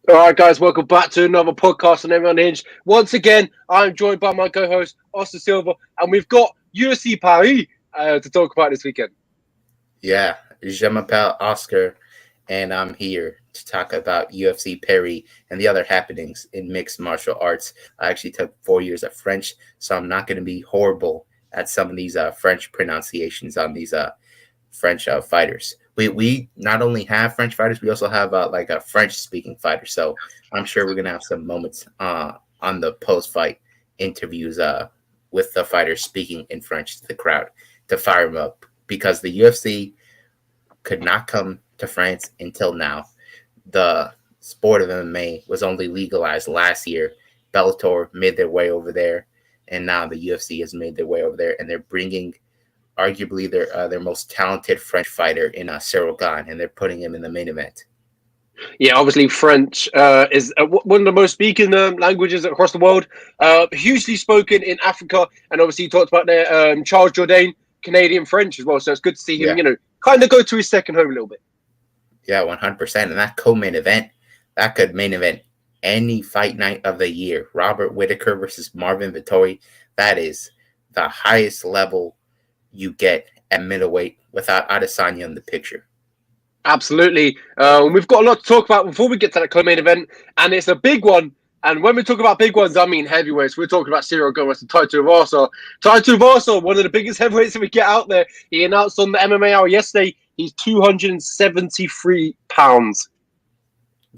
All right, guys, welcome back to another podcast on MMA Unhinged. Once again, I'm joined by my co-host, Austin Silva, and we've got UFC Paris to talk about this weekend. Yeah, je m'appelle Oscar, and I'm here to talk about UFC Paris and the other happenings in mixed martial arts. I actually took 4 years of French, so I'm not going to be horrible at some of these French pronunciations on these French fighters. We not only have French fighters, we also have like a French-speaking fighter. So I'm sure we're going to have some moments on the post-fight interviews with the fighters speaking in French to the crowd to fire them up, because the UFC could not come to France until now. The sport of MMA was only legalized last year. Bellator made their way over there, and now the UFC has made their way over there, and they're bringing arguably their most talented French fighter in Cyril Gane, and they're putting him in the main event. Yeah, obviously French is one of the most spoken languages across the world. Hugely spoken in Africa, and obviously you talked about there Charles Jourdain, Canadian French as well. So it's good to see him, kind of go to his second home a little bit. Yeah, 100%. And that co-main event, that could main event any fight night of the year. Robert Whittaker versus Marvin Vittori. That is the highest level you get at middleweight without Adesanya in the picture. Absolutely. We've got a lot to talk about before we get to that co-main event, and it's a big one. And when we talk about big ones, I mean heavyweights. We're talking about Cyril Gane versus Tai Tuivasa. Tai Tuivasa, one of the biggest heavyweights that we get out there. He announced on the MMA Hour yesterday he's 273 pounds.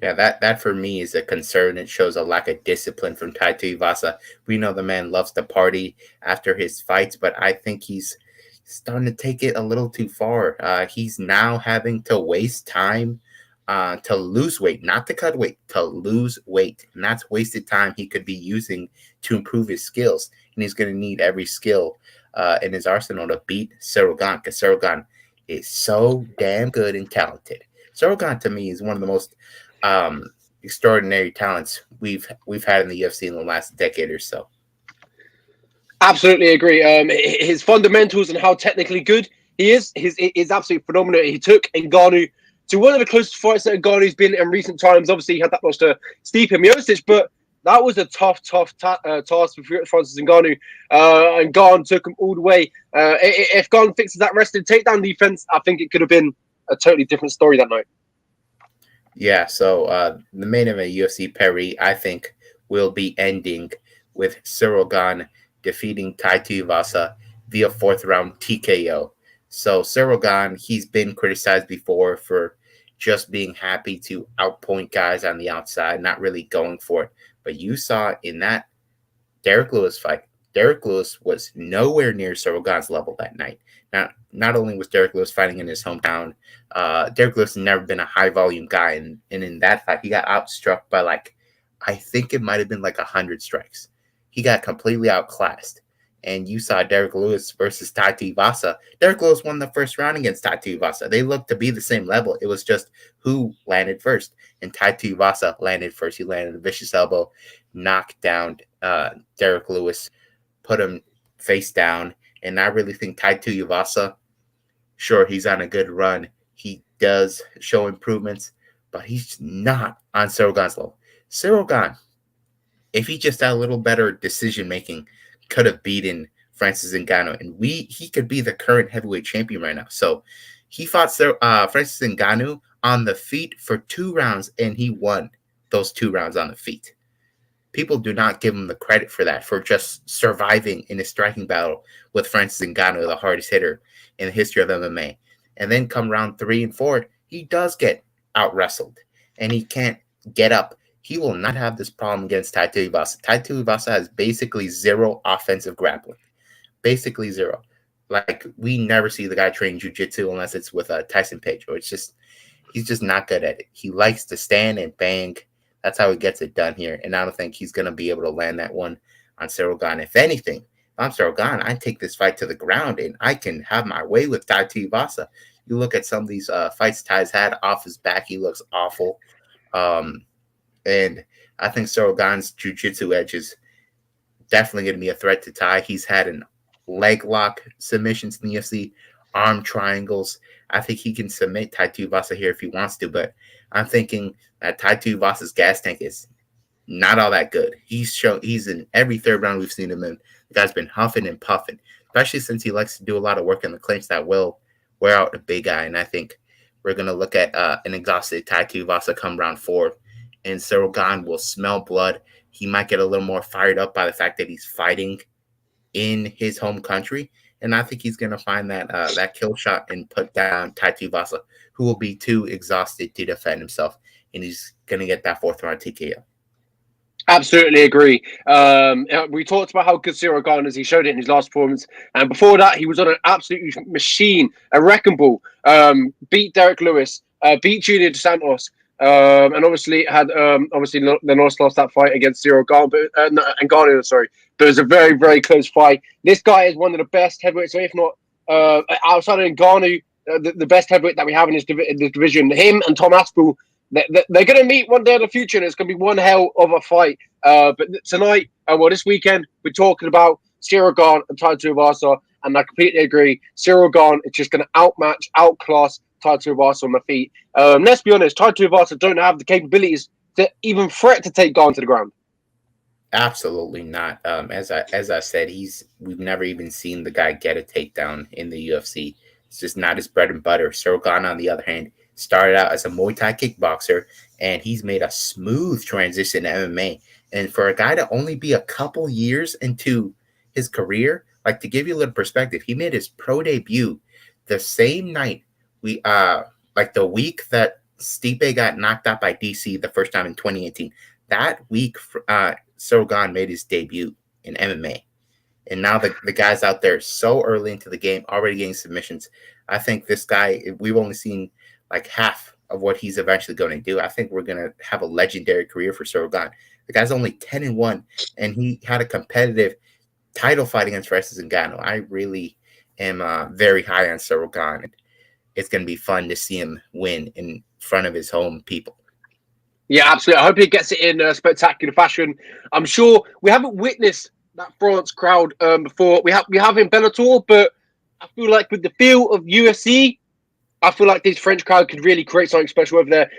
Yeah, that for me is a concern. It shows a lack of discipline from Tai Tuivasa. We know the man loves to party after his fights, but I think he's starting to take it a little too far. He's now having to waste time to lose weight, not to cut weight, to lose weight. And that's wasted time he could be using to improve his skills. And he's going to need every skill in his arsenal to beat Cyril Gane, because Cyril Gane is so damn good and talented. Cyril Gane, to me, is one of the most extraordinary talents we've had in the UFC in the last decade or so. Absolutely agree. His fundamentals and how technically good he is absolutely phenomenal. He took Ngannou to one of the closest fights that Ngannou's been in recent times. Obviously, he had that loss to Stipe Miocic, but that was a tough task for Francis Ngannou. And Gane took him all the way. If Gane fixes that rested takedown defense, I think it could have been a totally different story that night. Yeah, so the main event UFC Paris, I think, will be ending with Cyril Gane defeating Tai Tuivasa via fourth round TKO. So Cyril Gane, he's been criticized before for just being happy to outpoint guys on the outside, not really going for it. But you saw in that Derek Lewis fight, Derek Lewis was nowhere near Cyril Gane's level that night. Now, not only was Derek Lewis fighting in his hometown, Derek Lewis has never been a high-volume guy, and in that fight, he got outstruck by I think it might have been 100 strikes. He got completely outclassed. And you saw Derek Lewis versus Tai Tuivasa. Derek Lewis won the first round against Tai Tuivasa. They looked to be the same level. It was just who landed first. And Tai Tuivasa landed first. He landed a vicious elbow, knocked down Derek Lewis, put him face down. And I really think Tai Tuivasa, sure, he's on a good run. He does show improvements, but he's not on Cyril Gane's level. Cyril Gane, if he just had a little better decision-making, could have beaten Francis Ngannou, and he could be the current heavyweight champion right now. So he fought Francis Ngannou on the feet for 2 rounds, and he won those 2 rounds on the feet. People do not give him the credit for that, for just surviving in a striking battle with Francis Ngannou, the hardest hitter in the history of MMA. And then come round 3 and 4, he does get out-wrestled, and he can't get up. He will not have this problem against Tai Tuivasa. Tai Tuivasa has basically zero offensive grappling. Basically zero. We never see the guy train jiu-jitsu unless it's with Tyson Pedro. He's just not good at it. He likes to stand and bang. That's how he gets it done here. And I don't think he's going to be able to land that one on Cyril Gane. If anything, if I'm Cyril Gane, I take this fight to the ground and I can have my way with Tai Tuivasa. You look at some of these fights Ty's had off his back. He looks awful. And I think Cyril Gane's jiu-jitsu edge is definitely going to be a threat to Tai. He's had an leg lock submissions in the UFC arm triangles. I think he can submit Tai Tuivasa here if he wants to, but I'm thinking that Tai Tuivasa's gas tank is not all that good. He's in every third round we've seen him in. The guy's been huffing and puffing, especially since he likes to do a lot of work in the clinch that will wear out a big guy. And I think we're going to look at an exhausted Tai Tuivasa come round 4, and Ciryl Gane will smell blood. He might get a little more fired up by the fact that he's fighting in his home country. And I think he's going to find that kill shot and put down Tai Tuivasa, who will be too exhausted to defend himself. And he's going to get that 4th round TKO. Absolutely agree. We talked about how good Ciryl Gane is. He showed it in his last performance. And before that, he was on an absolute machine, a wrecking ball. Beat Derek Lewis, beat Junior Dos Santos, and obviously had then also lost that fight against Ciryl Gane, and Gane, sorry. But it was a very, very close fight. This guy is one of the best heavyweights, if not outside of Gane, the best heavyweight that we have in this division. Him and Tom Aspinall, they're going to meet one day in the future, and it's going to be one hell of a fight. But tonight, this weekend, we're talking about Ciryl Gane and Tai Tuivasa, and I completely agree. Ciryl Gane is just going to outclass Tai Tuivasa on the feet. Let's be honest, Tai Tuivasa don't have the capabilities to even threat to take Gane to the ground. Absolutely not. As I said, we've never even seen the guy get a takedown in the UFC. It's just not his bread and butter. Ciryl Gane, on the other hand, started out as a Muay Thai kickboxer, and he's made a smooth transition to MMA. And for a guy to only be a couple years into his career, like, to give you a little perspective, he made his pro debut the same night the week that Stipe got knocked out by DC the first time in 2018. That week, Ciryl Gane made his debut in MMA. And now the guy's out there so early into the game, already getting submissions. I think this guy, we've only seen like half of what he's eventually going to do. I think we're going to have a legendary career for Ciryl Gane. The guy's only 10-1, and he had a competitive title fight against Francis Ngannou. I really am very high on Ciryl Gane. It's going to be fun to see him win in front of his home people. Yeah, absolutely. I hope he gets it in spectacular fashion. I'm sure we haven't witnessed that France crowd before. We have in Bellator, but I feel like with the feel of UFC, I feel like this French crowd could really create something special over there.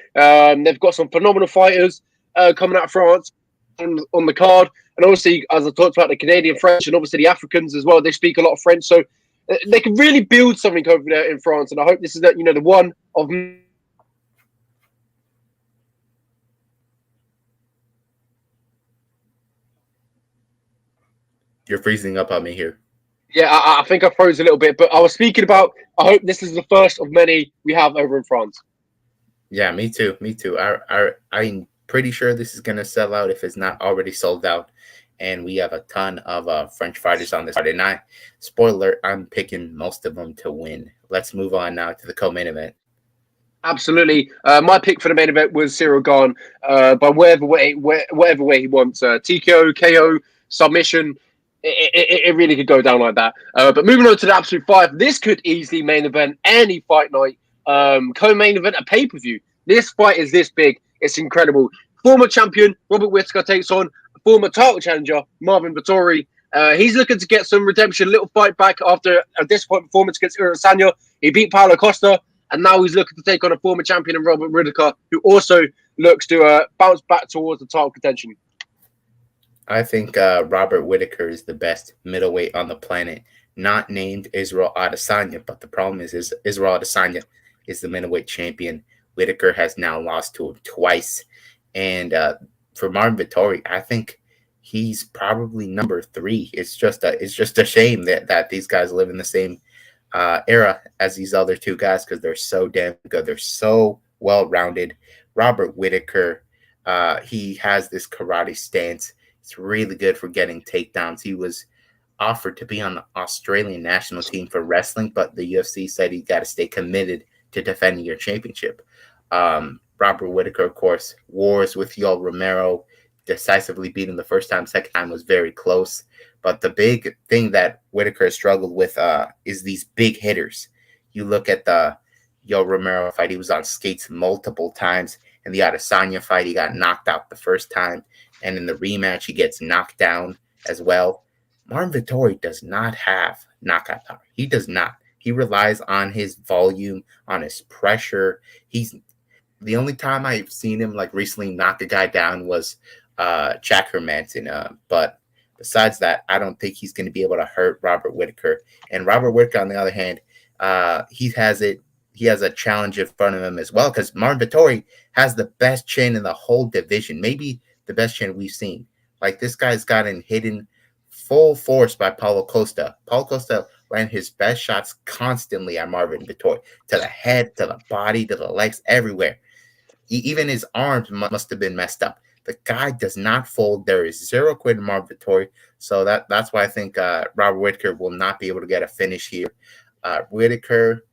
They've got some phenomenal fighters coming out of France on the card. And obviously, as I talked about, the Canadian French and obviously the Africans as well, they speak a lot of French. So they can really build something over there in France. And I hope this is the one of... You're freezing up on me here. Yeah, I think I froze a little bit, but I was speaking about, I hope this is the first of many we have over in France. Yeah, me too. I'm pretty sure this is going to sell out if it's not already sold out. And we have a ton of French fighters on this card. And spoiler, I'm picking most of them to win. Let's move on now to the co-main event. Absolutely. My pick for the main event was Ciryl Gane by whatever way he wants. TKO, KO, submission. It really could go down like that. But moving on to the absolute 5, this could easily main event any fight night. Co-main event, a pay-per-view. This fight is this big. It's incredible. Former champion Robert Whittaker takes on former title challenger Marvin Vittori. He's looking to get some redemption, little fight back after a disappointing performance against Adesanya. He beat Paulo Costa, and now he's looking to take on a former champion in Robert Whittaker, who also looks to bounce back towards the title contention. I think Robert Whittaker is the best middleweight on the planet, not named Israel Adesanya. But the problem is Israel Adesanya is the middleweight champion. Whittaker has now lost to him twice. And for Marvin Vittori, I think he's probably number 3. It's just a shame that these guys live in the same era as these other two guys, because they're so damn good. They're so well-rounded. Robert Whittaker, he has this karate stance. It's really good for getting takedowns. He was offered to be on the Australian national team for wrestling, but the UFC said he got to stay committed to defending your championship. Robert Whittaker, of course, wars with Yoel Romero, decisively beat him the first time. Second time was very close. But the big thing that Whittaker has struggled with is these big hitters. You look at the Yoel Romero fight, he was on skates multiple times. In the Adesanya fight, he got knocked out the first time. And in the rematch, he gets knocked down as well. Marvin Vittori does not have knockout power. He does not. He relies on his volume, on his pressure. He's the only time I've seen him like recently knock a guy down was Jack Hermanson. But besides that, I don't think he's going to be able to hurt Robert Whittaker. And Robert Whittaker, on the other hand, he has it. He has a challenge in front of him as well because Marvin Vittori has the best chin in the whole division, maybe the best chin we've seen. Like this guy's gotten hidden full force by Paulo Costa. Paulo Costa ran his best shots constantly at Marvin Vittori, to the head, to the body, to the legs, everywhere. Even his arms must have been messed up. The guy does not fold. There is zero quit in Marvin Vittori. So that's why I think Robert Whittaker will not be able to get a finish here. Whittaker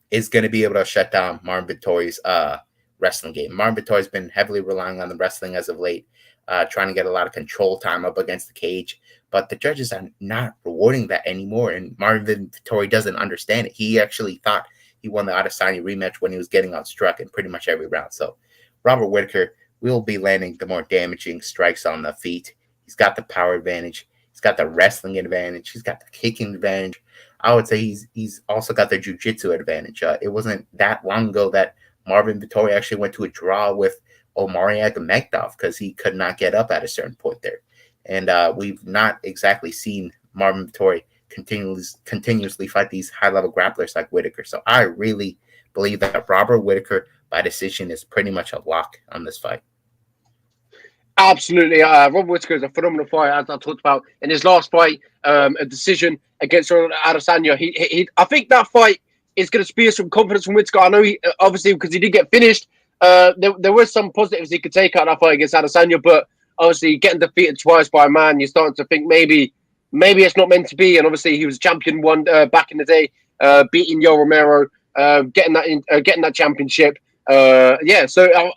is going to be able to shut down Marvin Vittori's wrestling game. Marvin Vittori's been heavily relying on the wrestling as of late, trying to get a lot of control time up against the cage. But the judges are not rewarding that anymore, and Marvin Vittori doesn't understand it. He actually thought he won the Adesanya rematch when he was getting outstruck in pretty much every round. So Robert Whittaker will be landing the more damaging strikes on the feet. He's got the power advantage. He's got the wrestling advantage. He's got the kicking advantage. I would say he's also got the jiu-jitsu advantage. It wasn't that long ago that Marvin Vittori actually went to a draw with Omari Magamedov because he could not get up at a certain point there. And we've not exactly seen Marvin Vittori continuously fight these high-level grapplers like Whittaker. So I really believe that Robert Whittaker by decision is pretty much a lock on this fight. Absolutely. Robert Whittaker is a phenomenal fighter, as I talked about in his last fight, a decision against Adesanya. I think that fight is going to spear some confidence from Whittaker. I know he obviously because he did get finished. There were some positives he could take out of that fight against Adesanya, but obviously getting defeated twice by a man, you're starting to think maybe it's not meant to be. And obviously he was champion one back in the day, beating Yo Romero, getting that championship. So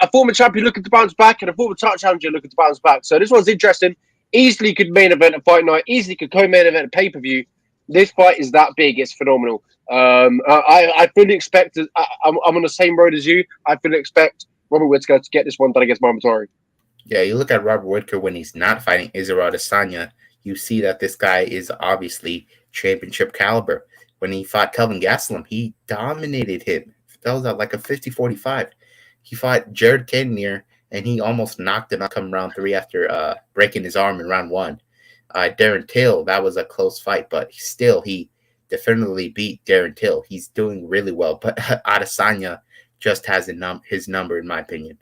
a former champion looking to bounce back and a former title challenger looking to bounce back. So this one's interesting. Easily could main event a fight night. Easily could co-main event a pay-per-view. This fight is that big. It's phenomenal. I fully expect. I'm on the same road as you. I fully expect Robert Whittaker to get this one done against Marvin Vittori. Yeah, you look at Robert Whittaker when he's not fighting Israel Adesanya, you see that this guy is obviously championship caliber. When he fought Kelvin Gastelum, he dominated him. That was like a 50-45. He fought Jared Cannonier, and he almost knocked him out come round 3 after breaking his arm in round 1. Darren Till, that was a close fight, but he definitively beat Darren Till. He's doing really well, but Adesanya just has his number, in my opinion.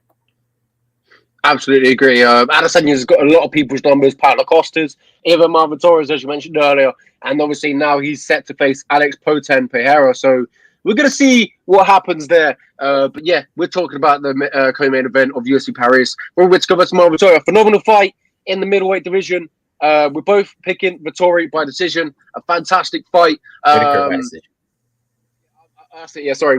Absolutely agree. Adesanya's got a lot of people's numbers, Paulo Costa's, even Marvin Torres, as you mentioned earlier, and obviously now he's set to face Alex Poten Pereira. So we're going to see what happens there. But yeah, we're talking about the co-main event of UFC Paris. Robert Whittaker versus Marvin Vittori, a phenomenal fight in the middleweight division. We're both picking Vittori by decision. A fantastic fight. Whittaker by decision.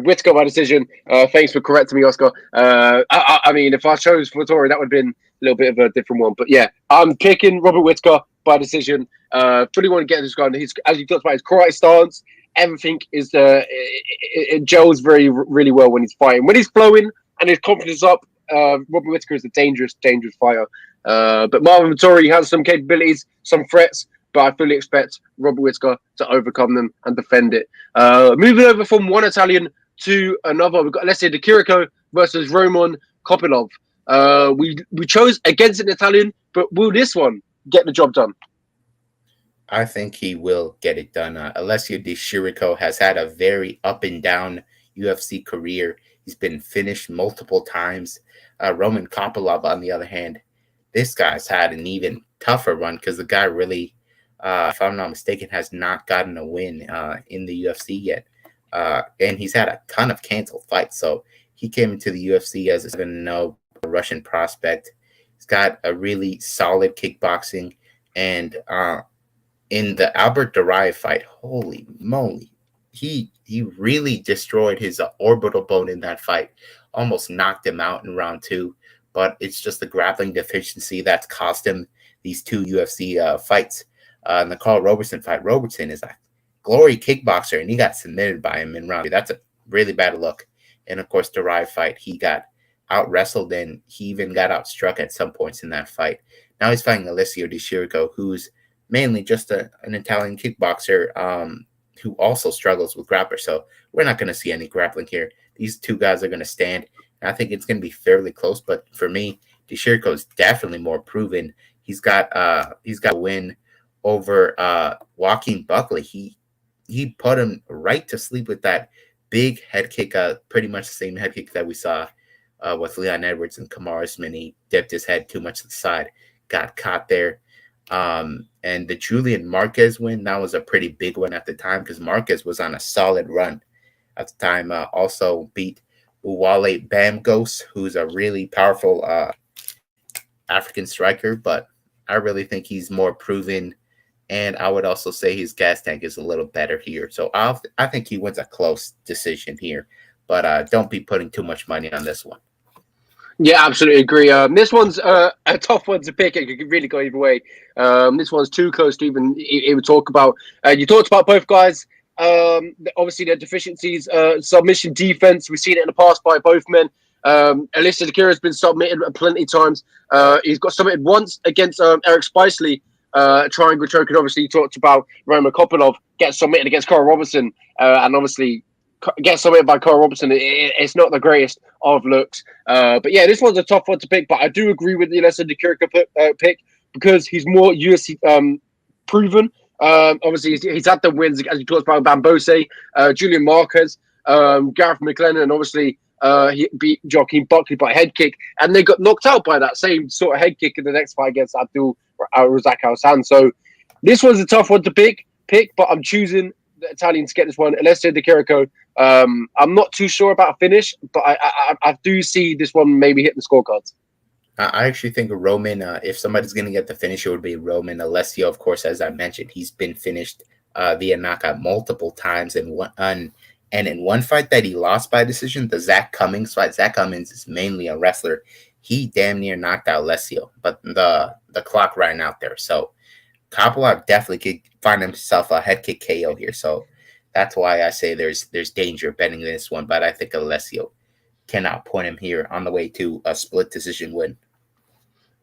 Whittaker by decision. Thanks for correcting me, Oscar. I mean, if I chose Vittori, that would have been a little bit of a different one. But yeah, I'm picking Robert Whittaker by decision. Fully want to get this guy. He's, as you talked about, his karate stance, everything is it gels really well when he's fighting. When he's flowing and his confidence is up, Robert Whittaker is a dangerous fighter. But Marvin Vittori has some capabilities, some threats. But I fully expect Robert Whittaker to overcome them and defend it. Moving over from one Italian to another, we've got Alessio Di Chirico versus Roman Kopylov. We chose against an Italian, but will this one get the job done? I think he will get it done. Alessio Di Chirico has had a very up and down UFC career. He's been finished multiple times. Roman Kopylov, on the other hand, this guy's had an even tougher run because the guy really, if I'm not mistaken, has not gotten a win in the UFC yet. And he's had a ton of canceled fights. So he came into the UFC as a 7-0 Russian prospect. He's got a really solid kickboxing. And in the Albert Duraev fight, holy moly, he really destroyed his orbital bone in that fight. Almost knocked him out in round 2. But it's just the grappling deficiency that's cost him these 2 UFC fights. In the Carl Robertson fight, Robertson is a glory kickboxer, and he got submitted by him in round 2. That's a really bad look. And, of course, the Duraev fight, he got out-wrestled, and he even got outstruck at some points in that fight. Now he's fighting Alessio Di Chirico, who's mainly just an Italian kickboxer. who also struggles with grappler. So we're not going to see any grappling here. These two guys are going to stand. And I think it's going to be fairly close. But for me, DeShirico is definitely more proven. He's got a win over Joaquin Buckley. He put him right to sleep with that big head kick, pretty much the same head kick that we saw with Leon Edwards and Kamaru Usman. He dipped his head too much to the side, got caught there. And the Julian Marquez win, that was a pretty big one at the time because Marquez was on a solid run at the time. Also beat Uwale Bamgos, who's a really powerful African striker, but I really think he's more proven. And I would also say his gas tank is a little better here. So I think he wins a close decision here. But don't be putting too much money on this one. Yeah, absolutely agree. This one's a tough one to pick. It could really go either way. This one's too close to even talk about. You talked about both guys. Obviously, their deficiencies, submission defense. We've seen it in the past by both men. Alissa Dakira has been submitted plenty of times. He's got submitted once against Eric Spicely. Triangle choke, and obviously you talked about Roman Kopilov gets submitted against Carl Robertson, and obviously gets submitted by Carl Robertson. It's not the greatest of looks, but yeah, this one's a tough one to pick. But I do agree with the Alessa Dakira pick because he's more UFC proven. Obviously he's had the wins as you talked about Bambose, Julian Marquez, Gareth McLennan, and obviously he beat Joaquin Buckley by a head kick, and they got knocked out by that same sort of head kick in the next fight against Abdul Razak Al-San. So this was a tough one to pick, but I'm choosing the Italian to get this one. Alessio Di Chirico. I'm not too sure about a finish, but I do see this one maybe hitting the scorecards. I actually think Roman, if somebody's going to get the finish, it would be Roman. Alessio, of course, as I mentioned, he's been finished via knockout multiple times. And in one fight that he lost by decision, the Zach Cummings fight, Zach Cummings is mainly a wrestler. He damn near knocked out Alessio, but the clock ran out there. So Kopilov definitely could find himself a head kick KO here. So that's why I say there's danger betting this one. But I think Alessio cannot point him here on the way to a split decision win.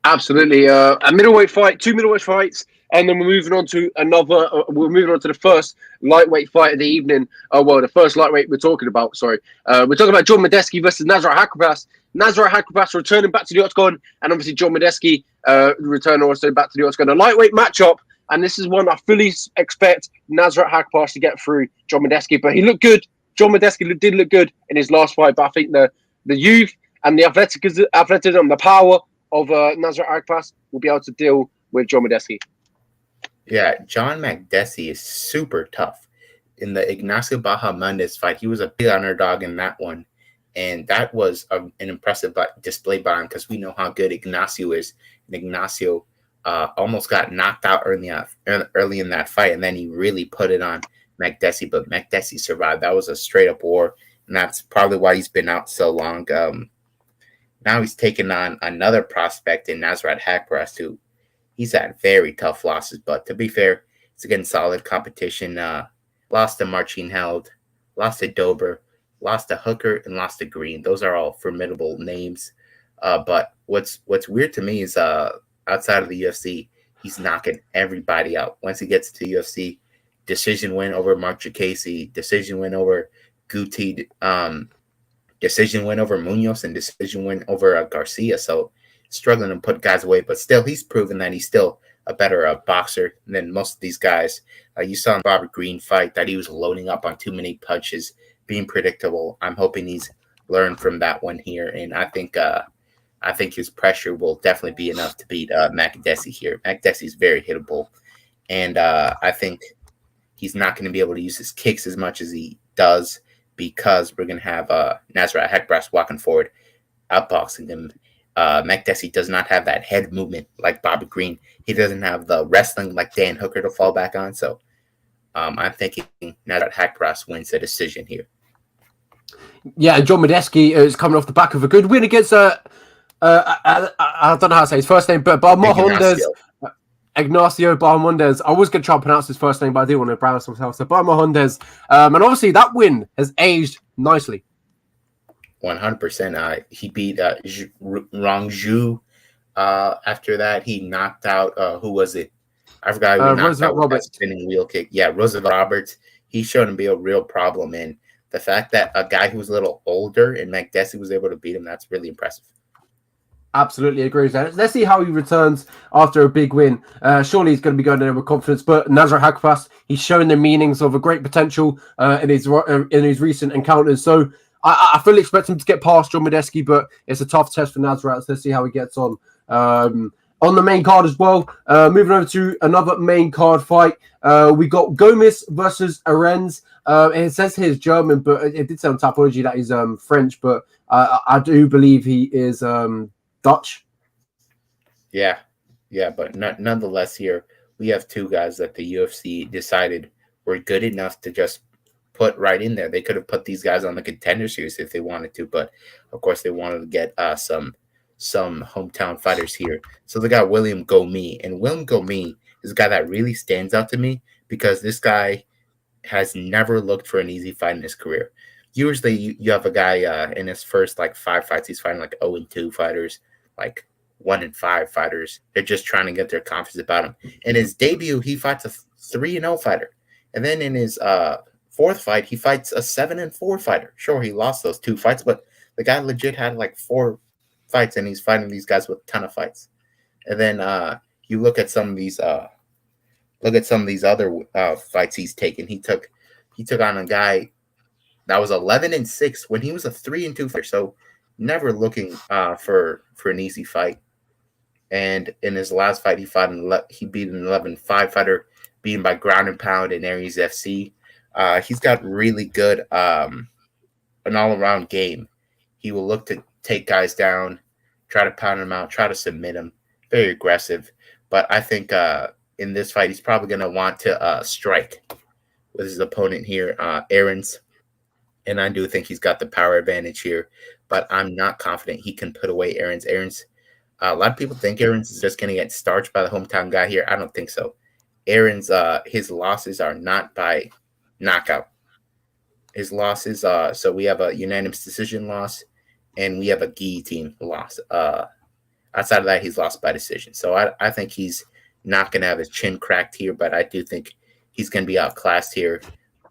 Absolutely. A middleweight fight, two middleweight fights, and then we're moving on to another. We're moving on to the first lightweight fight of the evening. The first lightweight we're talking about. Sorry, we're talking about John Modesky versus Nazareth Haqparast. Nazareth Haqparast returning back to the octagon, and obviously John Modesky returning also back to the octagon. A lightweight matchup, and this is one I fully expect Nazareth Haqparast to get through John Modesky. But he looked good. John Modesky did look good in his last fight, but I think the youth and the athleticism, the power of Nazareth Haqparast will be able to deal with John Modesky. Yeah, John Makdessi is super tough. In the Ignacio Bahamondes fight, he was a big underdog in that one. And that was an impressive display by him because we know how good Ignacio is. And Ignacio almost got knocked out early in that fight, and then he really put it on Makdessi, but Makdessi survived. That was a straight-up war, and that's probably why he's been out so long. Now he's taking on another prospect in Nazareth Haqparast, who he's had very tough losses, but to be fair, it's against solid competition. Lost to Marcin Held, lost to Dober, lost to Hooker, and lost to Green. Those are all formidable names. But what's weird to me is outside of the UFC, he's knocking everybody out. Once he gets to the UFC, decision win over Mark Jacasey, decision win over Guti, decision win over Munoz, and decision win over Garcia. So struggling to put guys away, but still he's proven that he's still a better boxer than most of these guys. You saw in the Robert Green fight that he was loading up on too many punches, being predictable. I'm hoping he's learned from that one here, and I think his pressure will definitely be enough to beat Makdessi here. Makdessi is very hittable, and I think he's not going to be able to use his kicks as much as he does because we're going to have Nazareth Haqparast walking forward, outboxing him. Makdessi does not have that head movement like Bobby Green. He doesn't have the wrestling like Dan Hooker to fall back on. So I'm thinking Nazareth Haqparast wins the decision here. Yeah, and John Modesky is coming off the back of a good win against I don't know how to say his first name, but Ignacio Bahamondes. I was going to try and pronounce his first name, but I didn't want to pronounce myself. So Bahamondes. And obviously that win has aged nicely. 100%. He beat Rangju. After that, he knocked out, who was it? I forgot who knocked out with that spinning wheel kick. Yeah, Roosevelt Roberts. he's shown to be a real problem. And the fact that a guy who's a little older and Modesky was able to beat him, that's really impressive. Absolutely agree. Let's see how he returns after a big win. Surely he's going to be going in with confidence. But Nazareth, he's shown the meanings of a great potential in his recent encounters. So I fully expect him to get past John Modesky, but it's a tough test for Nazareth. Let's see how he gets on. On the main card as well, moving over to another main card fight, we got Gomis versus Arens. It says here he's German, but it did say on Tapology that he's French, but I do believe he is Dutch. Yeah, but nonetheless, here we have two guys that the UFC decided were good enough to just put right in there. They could have put these guys on the Contender Series if they wanted to, but of course they wanted to get some hometown fighters here. So they got William Gomis, and William Gomis is a guy that really stands out to me because this guy has never looked for an easy fight in his career. Usually you have a guy in his first like 5 fights, he's fighting like 0-2 fighters, like 1-5 fighters. They're just trying to get their confidence about him. In his debut, he fights a 3-0 fighter. And then in his fourth fight, he fights a 7-4 fighter. Sure, he lost those 2 fights, but the guy legit had like 4 fights, and he's fighting these guys with a ton of fights. And then you look at some of these other fights he's taken. He took on a guy that was 11-6 when he was a 3-2 fighter. So never looking for an easy fight. And in his last fight, he beat an 11-5 fighter, beaten by ground and pound in Aries FC. He's got really good an all-around game. He will look to take guys down, try to pound them out, try to submit them. Very aggressive. But I think in this fight, he's probably going to want to strike with his opponent here, Arens. And I do think he's got the power advantage here. But I'm not confident he can put away Arens. A lot of people think Arens is just going to get starched by the hometown guy here. I don't think so. Arens, his losses are not by knockout. His losses, so we have a unanimous decision loss, and we have a guillotine loss. Outside of that, he's lost by decision. So I think he's not going to have his chin cracked here, but I do think he's going to be outclassed here.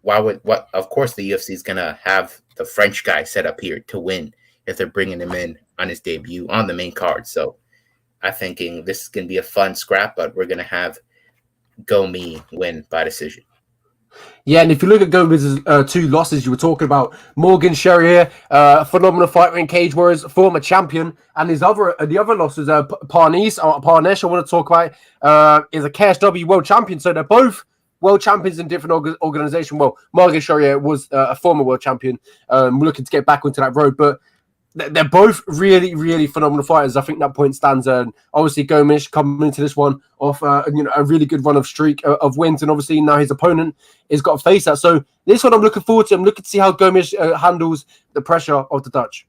Of course, the UFC is going to have the French guy set up here to win if they're bringing him in on his debut on the main card. So I'm thinking this is going to be a fun scrap, but we're going to have Gomis win by decision. Yeah, and if you look at Gomez's 2 losses, you were talking about Morgan Charrier, phenomenal fighter in Cage Warriors, former champion, and the other losses, Parnesh, I want to talk about, is a KSW world champion. So they're both world champions in different organizations. Well, Morgan Charrier was a former world champion, looking to get back onto that road, but they're both really, really phenomenal fighters. I think that point stands. Obviously, Gomis coming into this one off a really good run of streak of wins, and obviously now his opponent has got to face that. So this one I'm looking forward to. I'm looking to see how Gomis handles the pressure of the Dutch.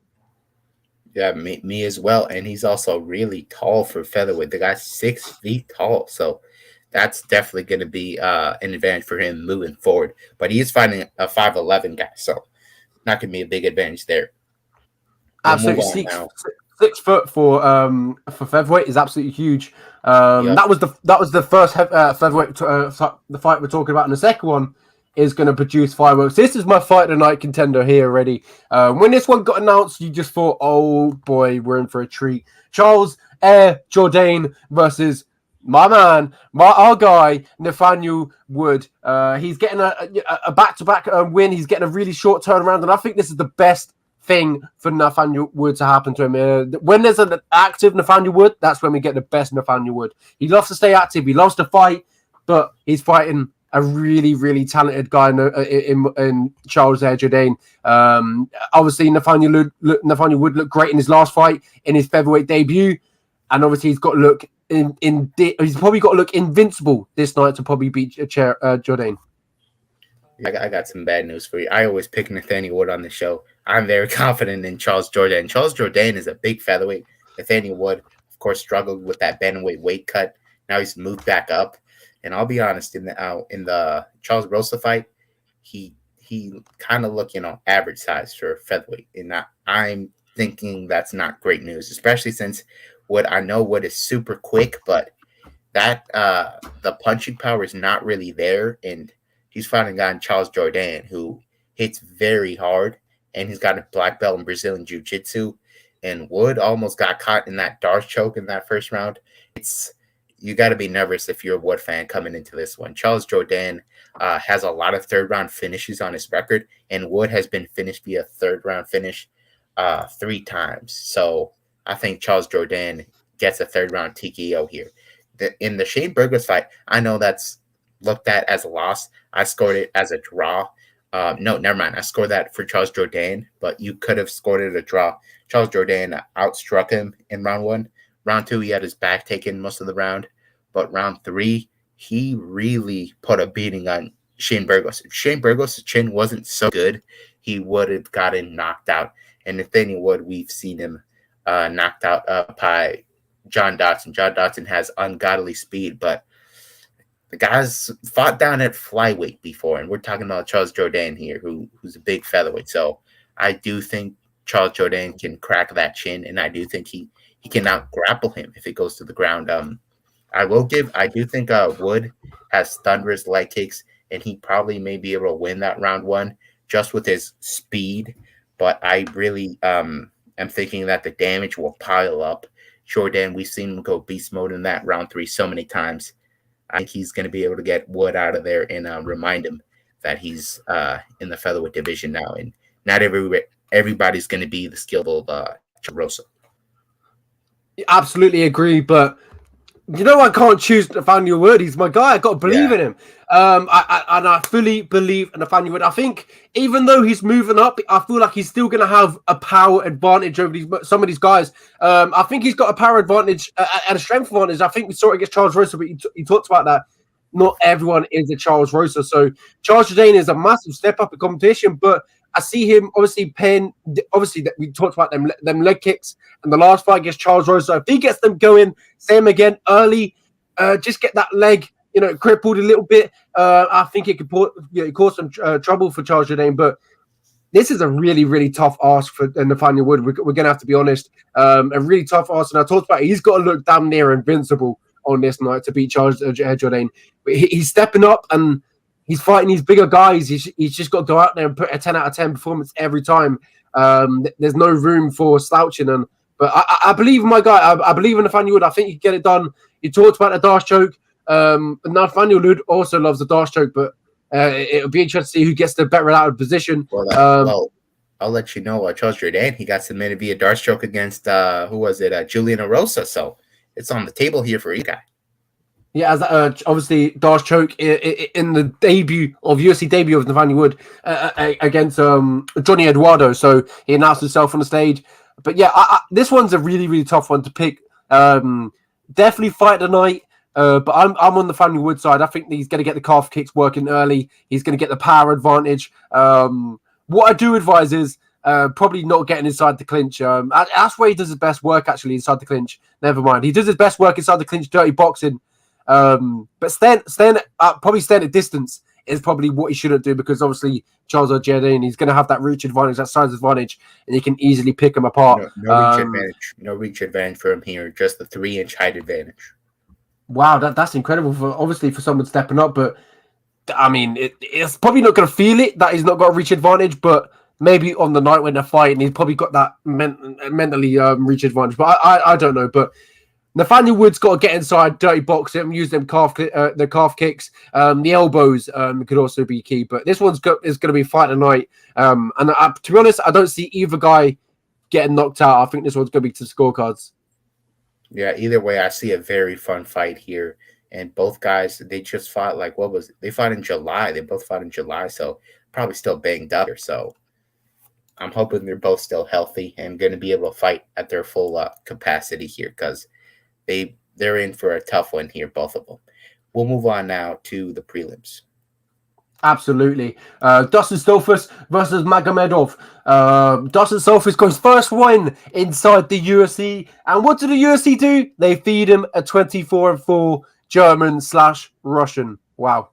Yeah, me as well. And he's also really tall for featherweight. The guy's 6 feet tall, so that's definitely going to be an advantage for him moving forward. But he is fighting a 5'11" guy, so not going to be a big advantage there. Absolutely, 6 foot for featherweight is absolutely huge. That was the first featherweight the fight we're talking about, and the second one is going to produce fireworks. This is my fight of the night contender here already. When this one got announced, you just thought, oh boy, we're in for a treat. Charles Jourdain versus our guy, Nathaniel Wood. He's getting a back-to-back win. He's getting a really short turnaround, and I think this is the best thing for Nathaniel Wood to happen to him. When there's an active Nathaniel Wood, that's when we get the best Nathaniel Wood. He loves to stay active. He loves to fight, but he's fighting a really, really talented guy in Charles Jourdain. Obviously, Nathaniel Wood looked great in his last fight, in his featherweight debut, and obviously he's got to look he's probably got to look invincible this night to probably beat Jourdain. I got some bad news for you. I always pick Nathaniel Wood on the show. I'm very confident in Charles Jourdain. Charles Jourdain is a big featherweight. Nathaniel Wood, of course, struggled with that bantamweight weight cut. Now he's moved back up. And I'll be honest, in the Charles Rosa fight, he kind of looked, average size for featherweight. And I'm thinking that's not great news, especially since I know Wood is super quick, but that the punching power is not really there, and he's fighting a guy in Charles Jourdain who hits very hard, and he's got a black belt in Brazilian Jiu-Jitsu. And Wood almost got caught in that Darce choke in that first round. You got to be nervous if you're a Wood fan coming into this one. Charles Jourdain has a lot of third-round finishes on his record, and Wood has been finished via third-round finish 3 times. So I think Charles Jourdain gets a third-round TKO here. In the Shane Burgos fight, I know that's looked at as a loss. I scored it as a draw. No, never mind. I scored that for Charles Jourdain, but you could have scored it a draw. Charles Jourdain outstruck him in round 1. Round 2, he had his back taken most of the round. But round 3, he really put a beating on Shane Burgos. If Shane Burgos' chin wasn't so good, he would have gotten knocked out. And Nathaniel Wood, we've seen him knocked out by John Dodson. John Dodson has ungodly speed, but the guy's fought down at flyweight before, and we're talking about Charles Jourdain here, who's a big featherweight. So I do think Charles Jourdain can crack that chin, and I do think he can out-grapple him if it goes to the ground. I do think Wood has thunderous leg kicks, and he probably may be able to win that round 1 just with his speed. But I really am thinking that the damage will pile up. Jourdain, we've seen him go beast mode in that round 3 so many times. I think he's going to be able to get Wood out of there and remind him that he's in the featherweight division now, and not everybody's going to be the skilled Rosa. Absolutely agree, but I can't choose Nathaniel Wood. He's my guy. I got to believe in him. I fully believe in Nathaniel Wood. I think even though he's moving up, I feel like he's still going to have a power advantage over some of these guys. I think he's got a power advantage and a strength advantage. I think we saw it against Charles Rosa, but he talked about that. Not everyone is a Charles Rosa. So Charles Jourdain is a massive step up in competition, but I see him obviously paying. Obviously, that we talked about them leg kicks and the last fight against Charles Rosa. If he gets them going, same again early, just get that leg, crippled a little bit. I think it could cause some trouble for Charles Jourdain. But this is a really, really tough ask for Nathaniel Wood. We're going to have to be honest. A really tough ask, and I talked about it. He's got to look damn near invincible on this night to beat Charles Jourdain. He's stepping up and he's fighting these bigger guys. He's just got to go out there and put a 10 out of 10 performance every time. There's no room for slouching. But I believe in my guy. I believe in Nathaniel Wood. I think he can get it done. He talked about the Darce choke. Nathaniel Wood also loves the Darce choke, but it'll be interesting to see who gets the better out of position. Well, I'll let you know. Charles Jourdain, he got submitted via Darce choke against, who was it? Julian Erosa. So it's on the table here for you guy. Yeah, as obviously Darce choke in the UFC debut of Nathaniel Wood against Johnny Eduardo. So he announced himself on the stage. But yeah, this one's a really, really tough one to pick. Definitely fight tonight. But I'm on the Nathaniel Wood side. I think he's going to get the calf kicks working early. He's going to get the power advantage. What I do advise is probably not getting inside the clinch. That's where he does his best work, actually, inside the clinch. Never mind. He does his best work inside the clinch, dirty boxing. But staying at distance is probably what he shouldn't do, because obviously Charles Jourdain, he's going to have that reach advantage, that size advantage, and he can easily pick him apart. No reach advantage for him here, just the 3-inch height advantage. Wow, that's incredible for someone stepping up. But I mean, it's probably not going to feel it that he's not got a reach advantage, but maybe on the night when they're fighting, he's probably got that mentally reach advantage. But I don't know. But Nathaniel Wood's got to get inside, dirty box him, use them calf kicks, the elbows could also be key. But this is going to be a fight tonight. And to be honest, I don't see either guy getting knocked out. I think this one's going to be to scorecards. Yeah, either way, I see a very fun fight here. And both guys, they just fought they fought in July. They both fought in July, so probably still banged up here. So I'm hoping they're both still healthy and going to be able to fight at their full capacity here, because they're in for a tough one here, both of them. We'll move on now to the prelims. Absolutely. Dustin Dolphus versus Magamedov. Dustin Dolphus goes first win inside the UFC. And what do the UFC do? They feed him a 24-4 German/Russian. Wow.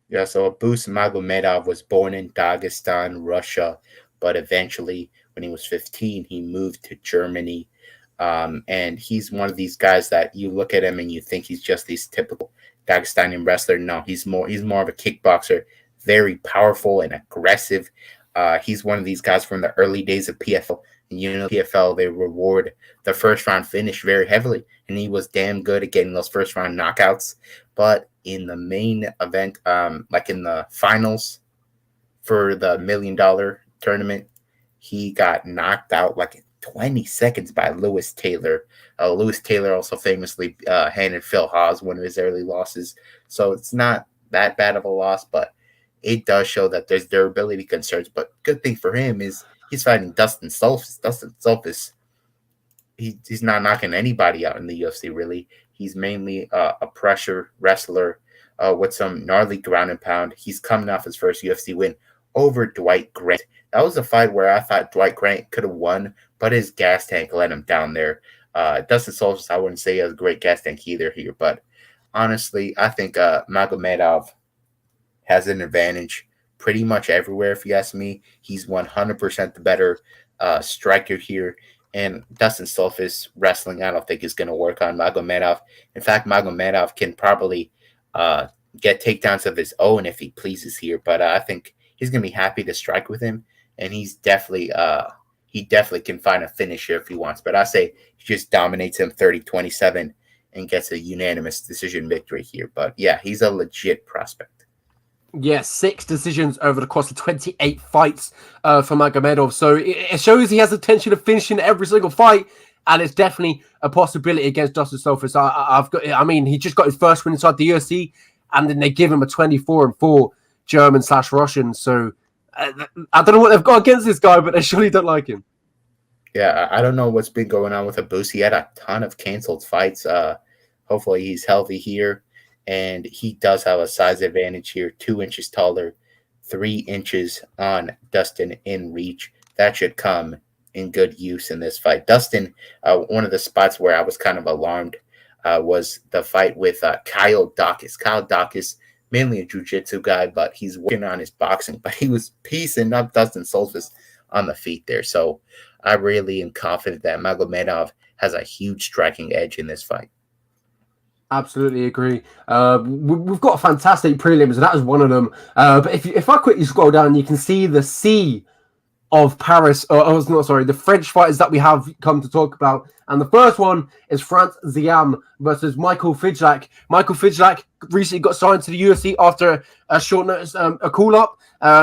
Yeah, so Abus Magomedov was born in Dagestan, Russia, but eventually, when he was 15, he moved to Germany. And he's one of these guys that you look at him and you think he's just these typical Dagestani wrestler. No, he's more of a kickboxer, very powerful and aggressive. He's one of these guys from the early days of PFL. And PFL, they reward the first round finish very heavily, and he was damn good at getting those first round knockouts. But in the main event, like in the finals for the $1 million tournament, he got knocked out like 20 seconds by Lewis Taylor. Lewis Taylor also famously handed Phil Haas one of his early losses. So it's not that bad of a loss, but it does show that there's durability concerns. But good thing for him is he's fighting Dustin Dolphus. Dustin Dolphus, he's not knocking anybody out in the UFC, really. He's mainly a pressure wrestler with some gnarly ground and pound. He's coming off his first UFC win over Dwight Grant. That was a fight where I thought Dwight Grant could have won, but his gas tank let him down there. Dustin Dolphus, I wouldn't say he has a great gas tank either here, but honestly, I think Magamedov has an advantage pretty much everywhere, if you ask me. He's 100% the better striker here, and Dustin Dolphus wrestling, I don't think is going to work on Magamedov. In fact, Magamedov can probably get takedowns of his own if he pleases here, but I think he's going to be happy to strike with him, and he's definitely he definitely can find a finisher if he wants. But I say he just dominates him 30-27 and gets a unanimous decision victory here. But yeah, he's a legit prospect. Yeah, 6 decisions over the course of 28 fights for Magamedov. So it shows he has the intention of finishing every single fight, and it's definitely a possibility against Dustin Dolphus. I mean, he just got his first win inside the UFC, and then they give him a 24-4 German/Russian. So I don't know what they've got against this guy, but they surely don't like him. Yeah, I don't know what's been going on with Abus. He had a ton of canceled fights. Hopefully he's healthy here. And he does have a size advantage here, 2 inches taller, 3 inches on Dustin in reach. That should come in good use in this fight. Dustin, one of the spots where I was kind of alarmed was the fight with Kyle Dawkins. Kyle Dawkins, mainly a jiu-jitsu guy, but he's working on his boxing. But he was piecing up Dustin Dolphus on the feet there. So I really am confident that Magomedov has a huge striking edge in this fight. Absolutely agree. We've got fantastic prelims, and that is one of them. But if I quickly scroll down, you can see the sea of Paris. The French fighters that we have come to talk about. And the first one is Franz Ziam versus Michael Fidlak. Michael Fidlak recently got signed to the UFC after a short notice, a call-up.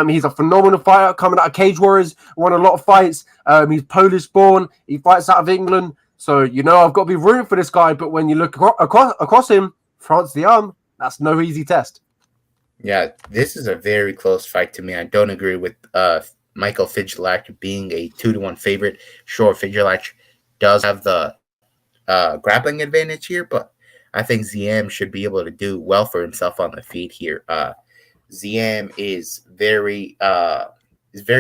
He's a phenomenal fighter coming out of Cage Warriors, won a lot of fights. He's Polish-born. He fights out of England. So, I've got to be rooting for this guy, but when you look across him, Franz Ziam, that's no easy test. Yeah, this is a very close fight to me. I don't agree with Michael Fidlak being a 2-1 favorite. Sure, Fidlak does have the grappling advantage here, but I think Ziam should be able to do well for himself on the feet here. Ziam is very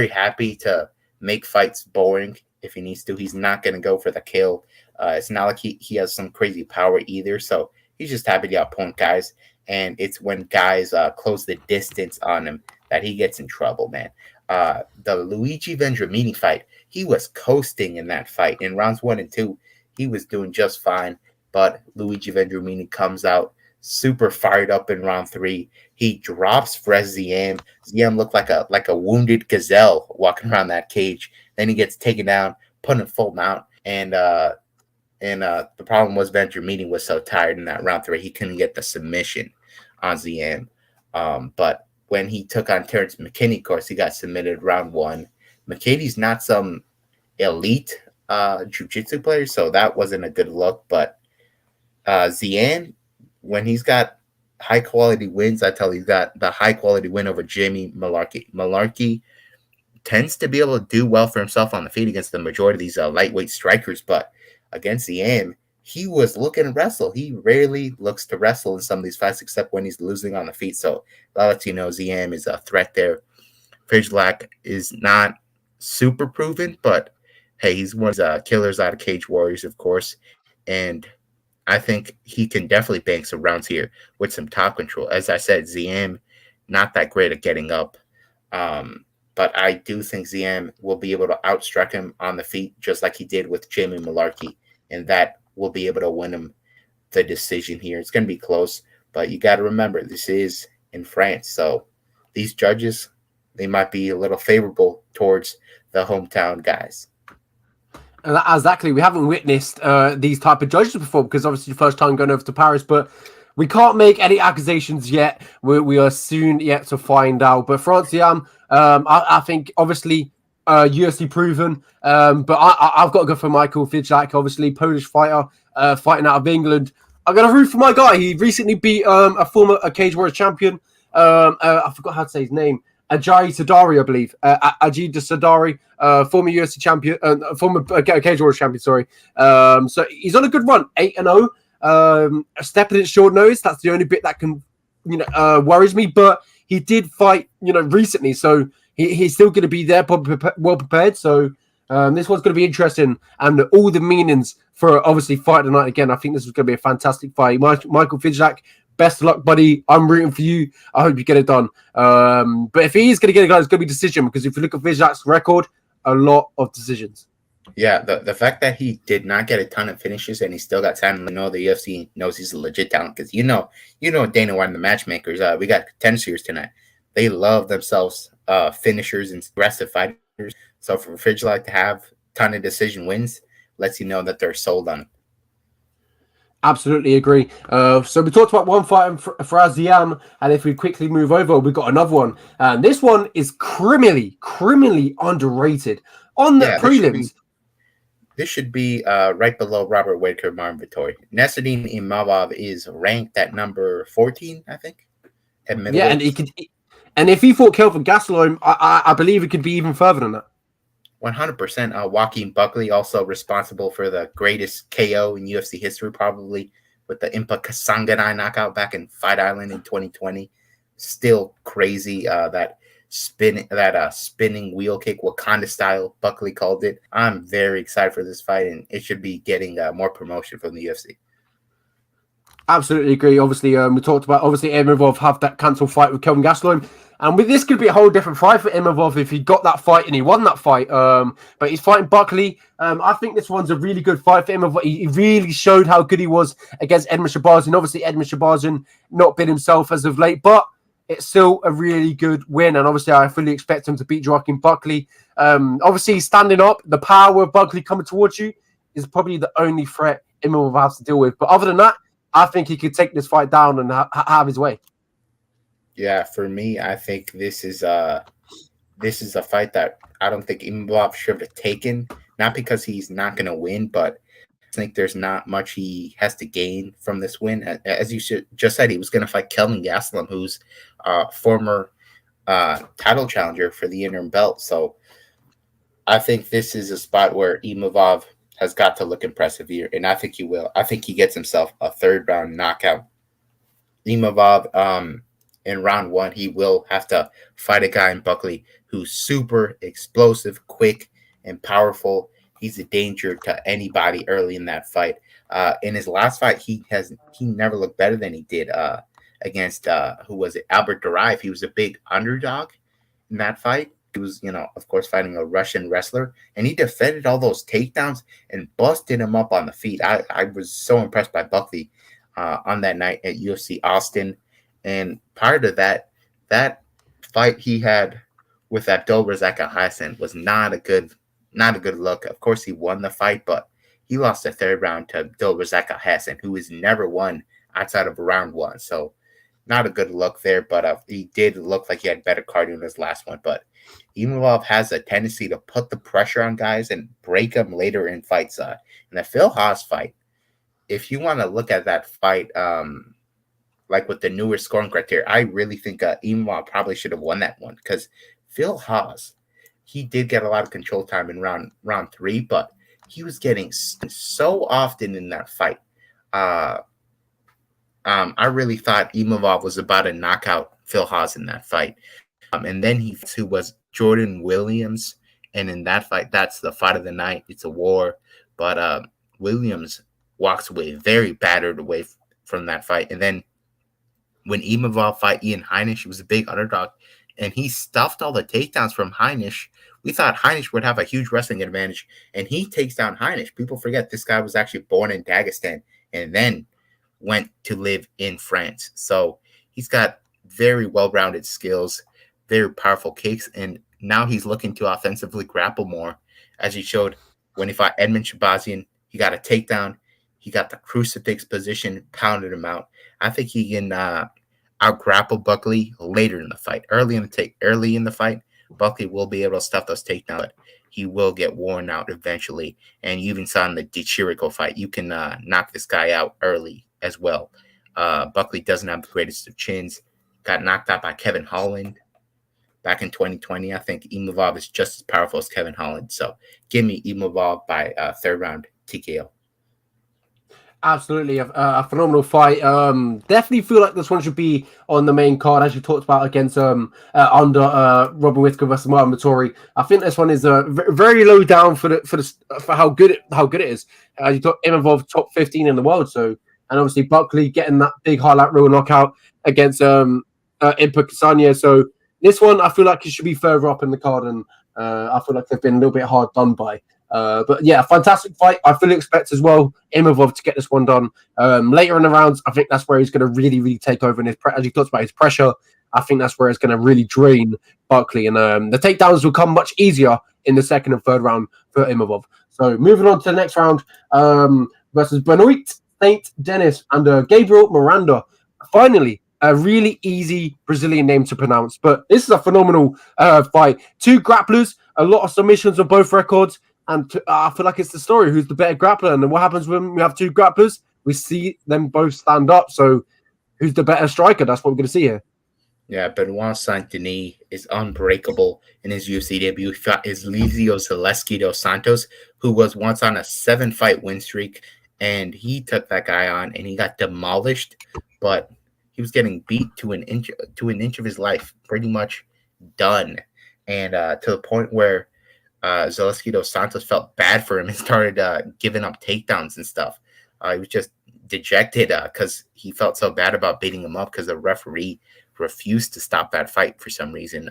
happy to make fights boring if he needs to. He's not going to go for the kill. It's not like he has some crazy power either. So he's just happy to outpoint guys. And it's when guys close the distance on him that he gets in trouble, man. The Luigi Vendramini fight, he was coasting in that fight. In rounds 1 and 2, he was doing just fine. But Luigi Vendramini comes out super fired up in round 3. He drops Frez Ziam. Ziam looked like a wounded gazelle walking around that cage. Then he gets taken down, put in full mount, and the problem was Vendramini was so tired in that round 3 he couldn't get the submission on Ziam. But when he took on Terrence McKinney, of course, he got submitted round 1. McKinney's not some elite jiu-jitsu player, so that wasn't a good look. But Ziam, when he's got high-quality wins, I tell you, he's got the high-quality win over Jamie Malarkey. Malarkey tends to be able to do well for himself on the feet against the majority of these lightweight strikers, but against Ziam, he was looking to wrestle. He rarely looks to wrestle in some of these fights, except when he's losing on the feet. So that lets you know Ziam is a threat there. Fidlak is not super proven, but hey, he's one of the killers out of Cage Warriors, of course, and I think he can definitely bank some rounds here with some top control. As I said, Ziam, not that great at getting up. But I do think Ziam will be able to outstrike him on the feet, just like he did with Jamie Malarkey, and that will be able to win him the decision here. It's going to be close, But you got to remember, this is in France. So these judges, they might be a little favorable towards the hometown guys. And exactly. We haven't witnessed these type of judges before because obviously the first time going over to Paris, but we can't make any accusations yet. We are soon yet to find out. But Franciam, I think obviously UFC proven, but I've got to go for Michael Fidjak, obviously Polish fighter, fighting out of England. I'm going to root for my guy. He recently beat a former Cage Warriors champion. I forgot how to say his name. Ajay Sadari, I believe. Ajay Sadari, former UFC champion, former Cage Warriors champion, sorry. So he's on a good run, 8-0. Stepping at short notice, that's the only bit that can, worries me. But he did fight, recently, so he's still going to be there, probably well prepared. So this one's going to be interesting, and all the meanings for obviously fight tonight. Again, I think this is going to be a fantastic fight. Michael Fidjak, best of luck, buddy. I'm rooting for you. I hope you get it done. But if he is going to get it done, it's going to be decision, because if you look at Fidjak's record, a lot of decisions. Yeah, the fact that he did not get a ton of finishes and he still got time to know the UFC knows he's a legit talent, because you know Dana White and the matchmakers. We got 10 series tonight. They love themselves finishers and aggressive fighters. So for Fidjak to have a ton of decision wins lets you know that they're sold on him. Absolutely agree. So we talked about one fight for Aziam, and if we quickly move over, we've got another one. And this one is criminally underrated. On the prelims. This should be right below Robert Whittaker, Marvin Vittori. Nasruddin Imavov is ranked at number 14, I think. Yeah, and if he fought Kelvin Gastelum, I believe it could be even further than that. 100%. Joaquin Buckley, also responsible for the greatest KO in UFC history, probably, with the Impa Kasanganai knockout back in Fight Island in 2020. Still crazy. That spinning wheel kick, Wakanda style, Buckley called it. I'm very excited for this fight, and it should be getting more promotion from the UFC. Absolutely agree. Obviously, we talked about Imavov have that cancelled fight with Kelvin Gastelum, and with this could be a whole different fight for Imavov if he got that fight and he won that fight. But he's fighting Buckley. I think this one's a really good fight for Imavov. He really showed how good he was against Edmund Shabazian. Obviously, Edmund Shabazian not been himself as of late, but it's still a really good win, and obviously I fully expect him to beat Joaquin Buckley. Obviously, standing up, the power of Buckley coming towards you is probably the only threat Imavov has to deal with. But other than that, I think he could take this fight down and have his way. Yeah, for me, I think this is a fight that I don't think Imavov should have taken. Not because he's not going to win, but I think there's not much he has to gain from this win. As you just said, he was going to fight Kelvin Gastelum, who's former title challenger for the interim belt. So I think this is a spot where Imavov has got to look impressive here, and I think he will. I think he gets himself a third-round knockout. Imavov, in round one, he will have to fight a guy in Buckley who's super explosive, quick, and powerful. He's a danger to anybody early in that fight. In his last fight, he never looked better than he did against who was it? Albert Duraev. He was a big underdog in that fight. He was, of course, fighting a Russian wrestler, and he defended all those takedowns and busted him up on the feet. I was so impressed by Buckley on that night at UFC Austin. And prior to that fight he had with Abdulrazak Hassan was not a good look. Of course, he won the fight, but he lost the third round to Abdulrazak Hassan, who has never won outside of round one. So not a good look there, but he did look like he had better cardio in his last one. But Imavov has a tendency to put the pressure on guys and break them later in fights. In the Phil Haas fight, if you want to look at that fight, like with the newer scoring criteria, I really think Imavov probably should have won that one, because Phil Haas, he did get a lot of control time in round three, but he was getting so often in that fight. I really thought Imavov was about to knock out Phil Haas in that fight. And then who was Jordan Williams. And in that fight, that's the fight of the night. It's a war. But Williams walks away very battered away from that fight. And then when Imavov fought Ian Heinisch, he was a big underdog, and he stuffed all the takedowns from Heinisch. We thought Heinisch would have a huge wrestling advantage, and he takes down Heinisch. People forget this guy was actually born in Dagestan and then went to live in France. So he's got very well-rounded skills, very powerful kicks, and now he's looking to offensively grapple more, as he showed when he fought Edmund Shabazian. He got a takedown. He got the crucifix position, pounded him out. I think he can out-grapple Buckley later in the fight. Early in the fight, Buckley will be able to stuff those takedowns, but he will get worn out eventually. And you even saw in the DiCirico fight, you can knock this guy out early as well. Buckley doesn't have the greatest of chins. Got knocked out by Kevin Holland back in 2020. I think Imavov is just as powerful as Kevin Holland. So give me Imavov by third round TKO. Absolutely, a phenomenal fight. Definitely feel like this one should be on the main card, as you talked about, against under Robin Whittaker versus Marvin Vittori. I think this one is very low down for how good it is. You thought Imavov top 15 in the world, so, and obviously Buckley getting that big highlight reel knockout against Impa Kasanya. So this one, I feel like it should be further up in the card, and I feel like they've been a little bit hard done by. But yeah, fantastic fight. I fully expect as well Imavov to get this one done later in the rounds. I think that's where he's going to really, really take over. And as he talks about his pressure, I think that's where it's going to really drain Buckley. And the takedowns will come much easier in the second and third round for Imavov. So moving on to the next round versus Benoit Saint-Denis and Gabriel Miranda. Finally, a really easy Brazilian name to pronounce. But this is a phenomenal fight. Two grapplers, a lot of submissions on both records. And I feel like it's the story. Who's the better grappler? And what happens when we have two grapplers? We see them both stand up. So who's the better striker? That's what we're going to see here. Yeah, Benoit Saint-Denis is unbreakable in his UFC debut. He fought Elizio Zaleski dos Santos, who was once on a 7-fight win streak. And he took that guy on and he got demolished. But he was getting beat to an inch of his life, pretty much done. And to the point where Zaleski dos Santos felt bad for him and started giving up takedowns and stuff. He was just dejected because he felt so bad about beating him up because the referee refused to stop that fight for some reason.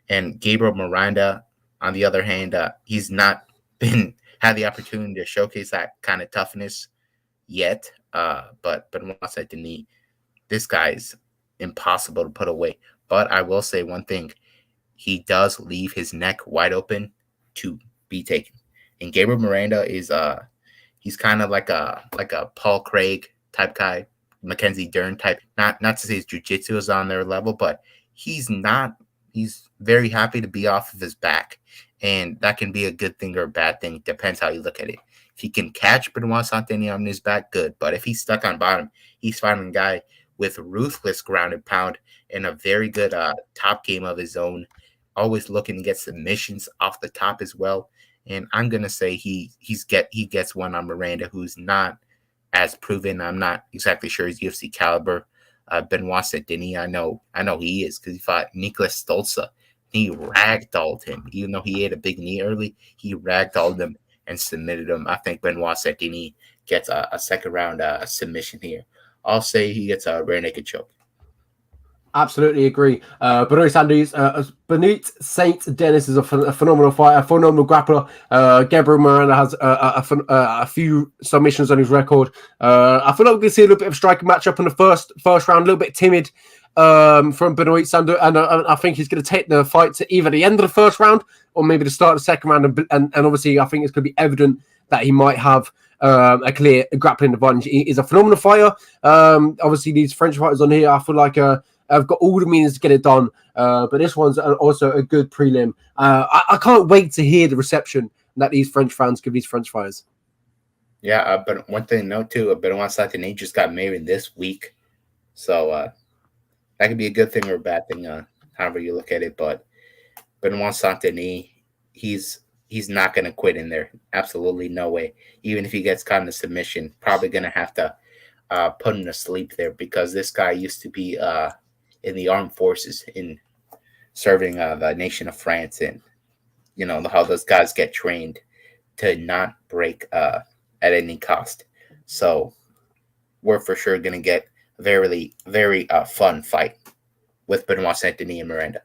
And Gabriel Miranda, on the other hand, he's not had the opportunity to showcase that kind of toughness yet. But Benoit Saint-Denis, this guy's impossible to put away. But I will say one thing. He does leave his neck wide open to be taken. And Gabriel Miranda is he's kind of like a Paul Craig type guy, Mackenzie Dern type. Not to say his jiu-jitsu is on their level, but he's not. He's very happy to be off of his back. And that can be a good thing or a bad thing. Depends how you look at it. If he can catch Benoit Saint-Denis on his back, good. But if he's stuck on bottom, he's fighting a guy with ruthless ground and pound and a very good top game of his own. Always looking to get submissions off the top as well. And I'm going to say he gets one on Miranda, who's not as proven. I'm not exactly sure his UFC caliber. Benoit Saint-Denis, I know he is because he fought Nicholas Stolze. He ragdolled him. Even though he ate a big knee early, he ragdolled him and submitted him. I think Benoit Saint-Denis gets a second round submission here. I'll say he gets a rear naked choke. Absolutely agree. Benoit Saint-Denis is a phenomenal fighter, a phenomenal grappler. Gabriel Miranda has a few submissions on his record. I feel like we can see a little bit of striking matchup in the first round, a little bit timid from Benoit Saint-Denis, and I think he's going to take the fight to either the end of the first round or maybe the start of the second round. And obviously, I think it's going to be evident that he might have a clear grappling advantage. He is a phenomenal fighter. Obviously, these French fighters on here, I feel like I've got all the means to get it done, but this one's also a good prelim. I can't wait to hear the reception that these French fans give these French fighters. Yeah, but one thing to note too, Benoit Saint-Denis just got married this week, so that could be a good thing or a bad thing, however you look at it. But Benoit Saint-Denis, he's not going to quit in there. Absolutely no way. Even if he gets caught in a submission, probably going to have to put him to sleep there because this guy used to be in the armed forces in serving the nation of France, and you know how those guys get trained to not break at any cost. So we're for sure going to get a very, very fun fight with Benoit Saint-Denis and Miranda.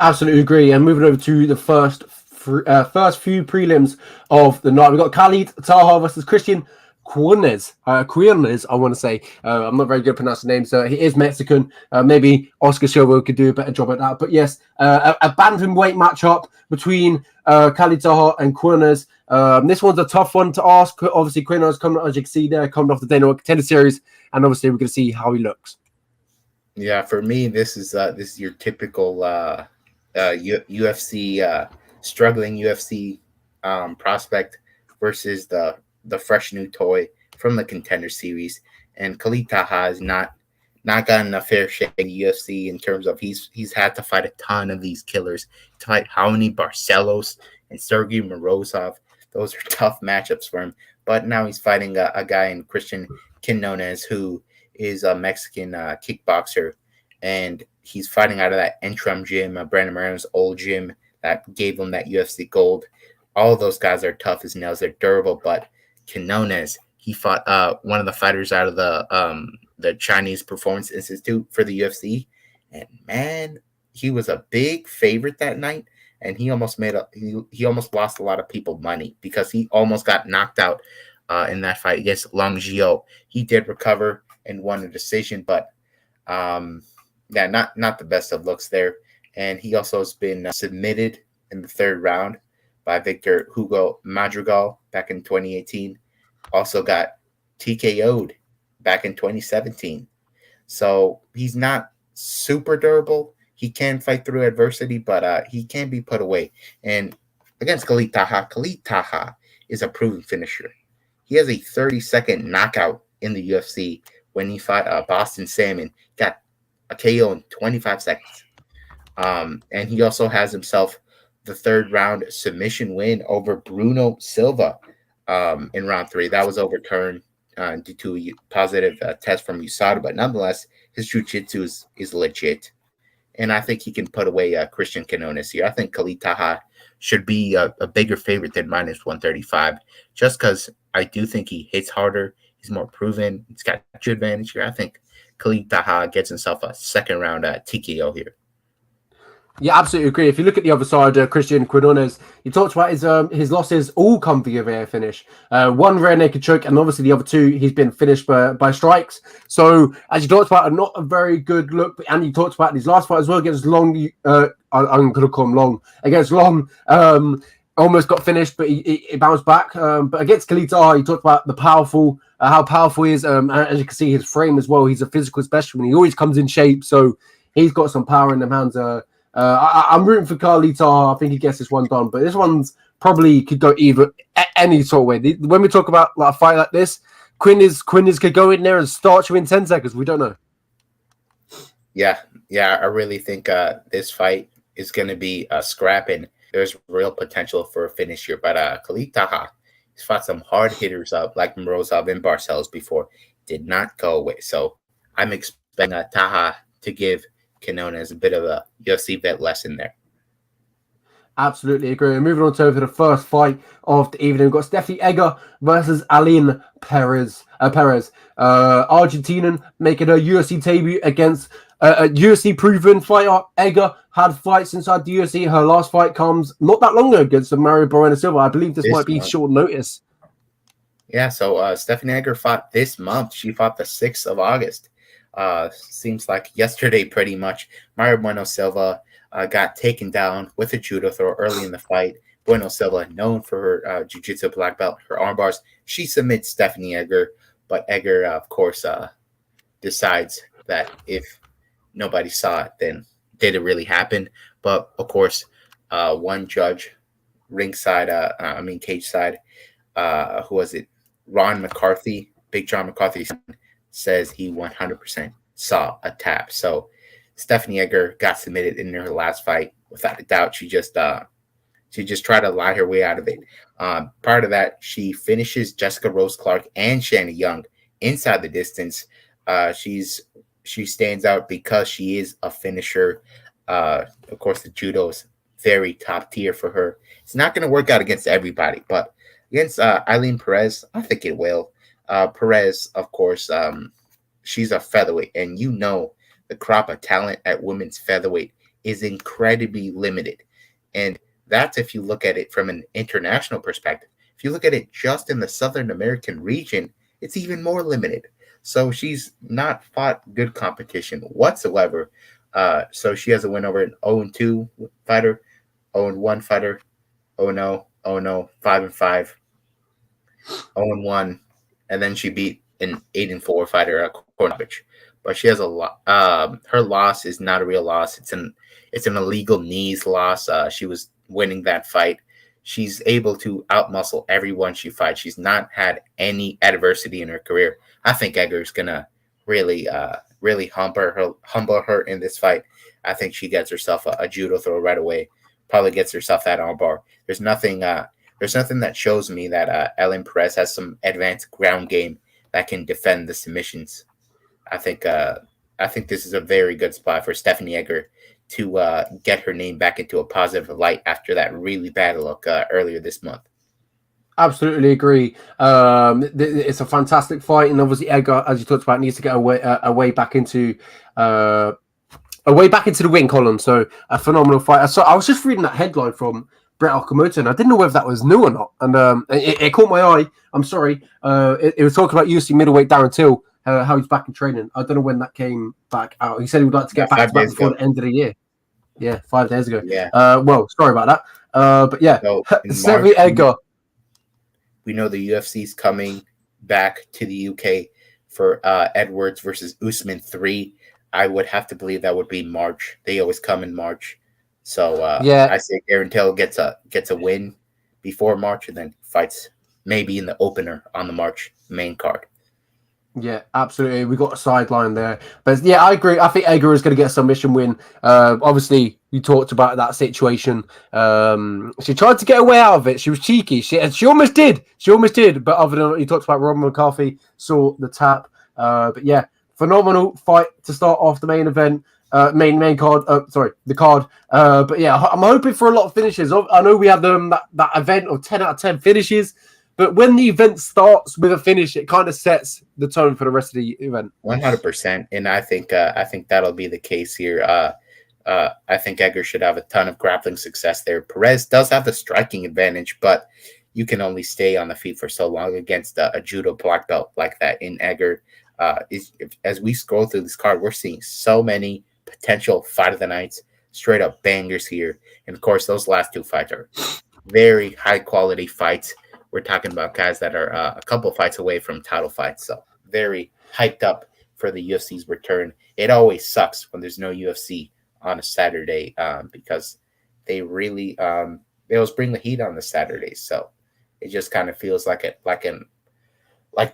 Absolutely agree. And moving over to the first few prelims of the night, we've got Khalid Tahoe versus Christian Quinones, I want to say. I'm not very good at pronouncing names. He is Mexican. Maybe Oscar Silva could do a better job at that. But yes, a bantamweight matchup between Khalid Tahoe and Quinones. This one's a tough one to ask. Obviously, Quinones coming, as you can see there, coming off the Dana Contender Series, and obviously we're going to see how he looks. Yeah, for me, this is your typical UFC struggling UFC prospect versus the fresh new toy from the Contender Series. And Khalid Tahoe has not gotten a fair shake in UFC in terms of he's had to fight a ton of these killers. To fight Raoni Barcelos and Sergey Morozov. Those are tough matchups for him. But now he's fighting a guy in Christian Quinones, who is a Mexican kickboxer. And he's fighting out of that Entrum gym, Brandon Moreno's old gym that gave him that UFC gold. All of those guys are tough as nails. They're durable, but Quinones, he fought one of the fighters out of the Chinese Performance Institute for the UFC, and man, he was a big favorite that night, and he almost he almost lost a lot of people money because he almost got knocked out in that fight against Long Zhio. He did recover and won a decision, but yeah, not the best of looks there. And he also has been submitted in the third round by Victor Hugo Madrigal back in 2018. Also got TKO'd back in 2017. So he's not super durable. He can fight through adversity, but he can be put away. And against Khalid Tahoe is a proven finisher. He has a 30-second knockout in the UFC when he fought Boston Salmon. Got a KO in 25 seconds. And he also has himself the third round submission win over Bruno Silva in round 3. That was overturned due to a positive test from USADA, but nonetheless, his jiu-jitsu is legit. And I think he can put away Christian Quinones here. I think Khalid Tahoe should be a bigger favorite than minus 135, just because I do think he hits harder. He's more proven. He's got good advantage here. I think Khalid Tahoe gets himself a second round TKO here. Yeah, absolutely agree. If you look at the other side, Christian Quinones, you talked about his losses all come via rear finish. One rear naked choke, and obviously the other two, he's been finished by strikes. So, as you talked about, not a very good look. And you talked about his last fight as well against Long. I'm going to call him Long. Against Long, almost got finished, but he bounced back. But against Khalid Tahoe, you talked about how powerful he is. As you can see, his frame as well. He's a physical specimen. He always comes in shape, so he's got some power in them hands. I'm rooting for Khalid Tahoe. I think he gets this one done, but this one's probably could go any sort of way. When we talk about like a fight like this, Quinones could go in there and start you in 10 seconds. We don't know. Yeah, I really think this fight is going to be scrapping. There's real potential for a finish here, but Khalid Tahoe, he's fought some hard hitters up like Morozov and Barcelos before, did not go away. So I'm expecting Tahoe to give Quinones a bit of a UFC vet lesson there. Absolutely agree. Moving on to the first fight of the evening, we've got Stephanie Egger versus Aline Perez. Argentinian making her UFC debut against a UFC proven fighter. Egger had fights inside the UFC. Her last fight comes not that long ago against Mario Moreno Silva. I believe this might be short notice. Yeah, so Stephanie Egger fought this month. She fought the 6th of August. Seems like yesterday pretty much. Mario Bueno Silva got taken down with a judo throw early in the fight. Bueno Silva, known for her jiu-jitsu black belt, her arm bars. She submits Stephanie Egger, but Egger, of course, decides that if nobody saw it, then did it really happen? But, of course, one judge, ringside, cage side, who was it? Ron McCarthy, Big John McCarthy, says he 100% saw a tap. So Stephanie Egger got submitted in her last fight. Without a doubt, she just tried to lie her way out of it. Prior to that, she finishes Jessica Rose Clark and Shanna Young inside the distance. She stands out because she is a finisher. Of course, the judo is very top tier for her. It's not going to work out against everybody, but against Aline Perez, I think it will. Perez, of course, she's a featherweight, and you know the crop of talent at women's featherweight is incredibly limited. And that's if you look at it from an international perspective. If If you look at it just in the Southern American region, it's even more limited. So she's not fought good competition whatsoever. So she has a win over an 0-2 fighter, 0-1 fighter, 0-0, 0-0, 5-5, 0-1, and then she beat an 8-4 fighter, Kornovich. But she has a lot. Her loss is not a real loss. It's an illegal knees loss. She was winning that fight. She's able to outmuscle everyone she fights. She's not had any adversity in her career. I think Egger's gonna really humble her in this fight. I think she gets herself a judo throw right away. Probably gets herself that armbar. There's nothing that shows me that Ellen Perez has some advanced ground game that can defend the submissions. I think this is a very good spot for Stephanie Egger to get her name back into a positive light after that really bad look earlier this month. Absolutely agree. It's a fantastic fight, and obviously Egger, as you talked about, needs to get a way back into the win column. So a phenomenal fight. So I was just reading that headline from Brett Okamoto, and I didn't know whether that was new or not. And it caught my eye. I'm sorry. It was talking about UFC middleweight Darren Till, how he's back in training. I don't know when that came back out. He said he would like to get back before the end of the year. Yeah, 5 days ago. Yeah. Well, sorry about that. But yeah, so Stephanie Egger. We know the UFC's coming back to the UK for Edwards versus Usman 3. I would have to believe that would be March. They always come in March. So I say Darren Till gets a win before March and then fights maybe in the opener on the March main card. Yeah, absolutely. We got a sideline there. But yeah, I agree. I think Egger is going to get a submission win. Obviously, we talked about that situation. She tried to get away out of it. She was cheeky. She almost did. But other than you talked about Robin McCarthy, saw the tap. But yeah, phenomenal fight to start off the main event. Main card. The card. But yeah, I'm hoping for a lot of finishes. I know we had that event of 10 out of 10 finishes. But when the event starts with a finish, it kind of sets the tone for the rest of the event. 100%, and I think that'll be the case here. I think Egger should have a ton of grappling success there. Perez does have the striking advantage, but you can only stay on the feet for so long against a judo black belt like that in Egger. As we scroll through this card, we're seeing so many potential fight of the nights, straight up bangers here, and of course those last two fights are very high quality fights. We're talking about guys that are a couple fights away from title fights. So very hyped up for the UFC's return. It always sucks when there's no UFC on a Saturday because they really they always bring the heat on the Saturdays. So it just kind of feels like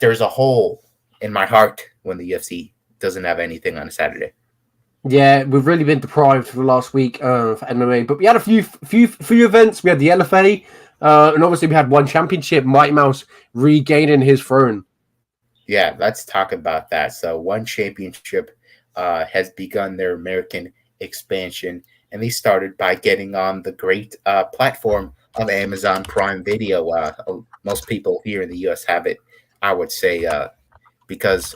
there's a hole in my heart when the UFC doesn't have anything on a Saturday. Yeah, we've really been deprived for the last week for MMA, but we had a few events. We had the LFA. And obviously we had one championship, Mighty Mouse regaining his throne. Yeah, let's talk about that. So one championship has begun their American expansion, and they started by getting on the great platform of Amazon Prime Video. Most people here in the U.S. have it, I would say, because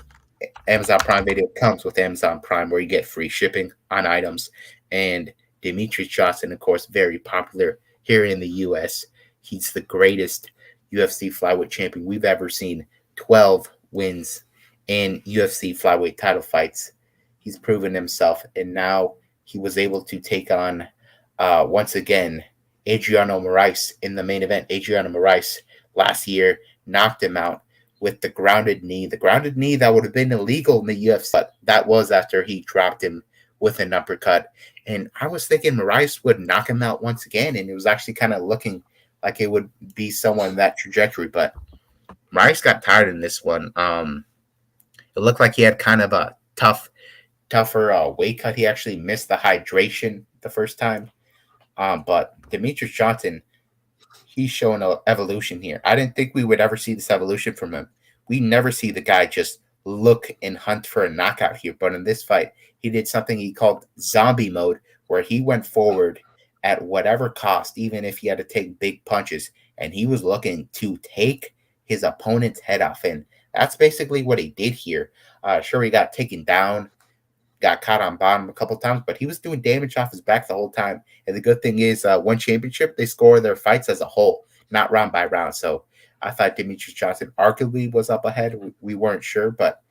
Amazon Prime Video comes with Amazon Prime, where you get free shipping on items. And Demetrius Johnson, of course, very popular here in the U.S., he's the greatest UFC flyweight champion we've ever seen. 12 wins in UFC flyweight title fights. He's proven himself, and now he was able to take on, once again, Adriano Moraes in the main event. Adriano Moraes last year knocked him out with the grounded knee. The grounded knee that would have been illegal in the UFC, but that was after he dropped him with an uppercut. And I was thinking Moraes would knock him out once again, and it was actually kind of looking like it would be someone in that trajectory, but Moraes got tired in this one. It looked like he had kind of a tougher weight cut. He actually missed the hydration the first time. But Demetrius Johnson, he's showing an evolution here. I didn't think we would ever see this evolution from him. We never see the guy just look and hunt for a knockout here. But in this fight, he did something he called zombie mode, where he went forward at whatever cost, even if he had to take big punches, and he was looking to take his opponent's head off. And that's basically what he did here. Sure, he got taken down, got caught on bottom a couple times, but he was doing damage off his back the whole time. And the good thing is, one championship, they score their fights as a whole, not round by round. So I thought Demetrius Johnson arguably was up ahead. We weren't sure, but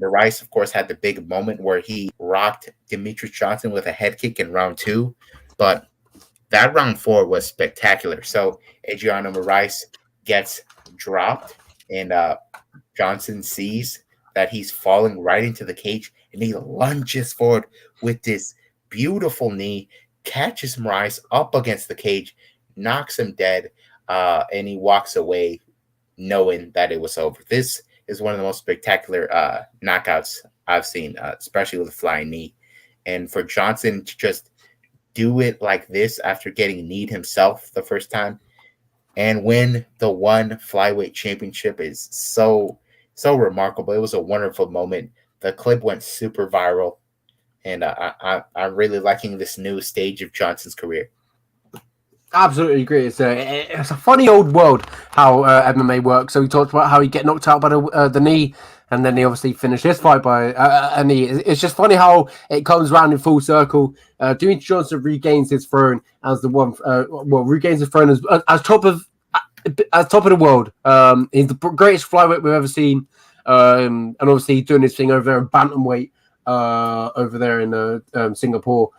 Moraes, of course, had the big moment where he rocked Demetrius Johnson with a head kick in round 2. But that round 4 was spectacular. So Adriano Moraes gets dropped, and Johnson sees that he's falling right into the cage, and he lunges forward with this beautiful knee, catches Moraes up against the cage, knocks him dead, and he walks away knowing that it was over. This is one of the most spectacular knockouts I've seen, especially with a flying knee. And for Johnson to just do it like this after getting kneed himself the first time and win the one flyweight championship is so remarkable. It was a wonderful moment. The clip went super viral, and I'm really liking this new stage of Johnson's career. Absolutely agree. It's a funny old world how MMA works. So he talked about how he get knocked out by the knee, and then he obviously finished his fight by a knee. It's just funny how it comes around in full circle. Demetrius Johnson regains his throne as the one. Regains his throne as top of the world. He's the greatest flyweight we've ever seen, and obviously doing his thing over there in bantamweight. Over there in Singapore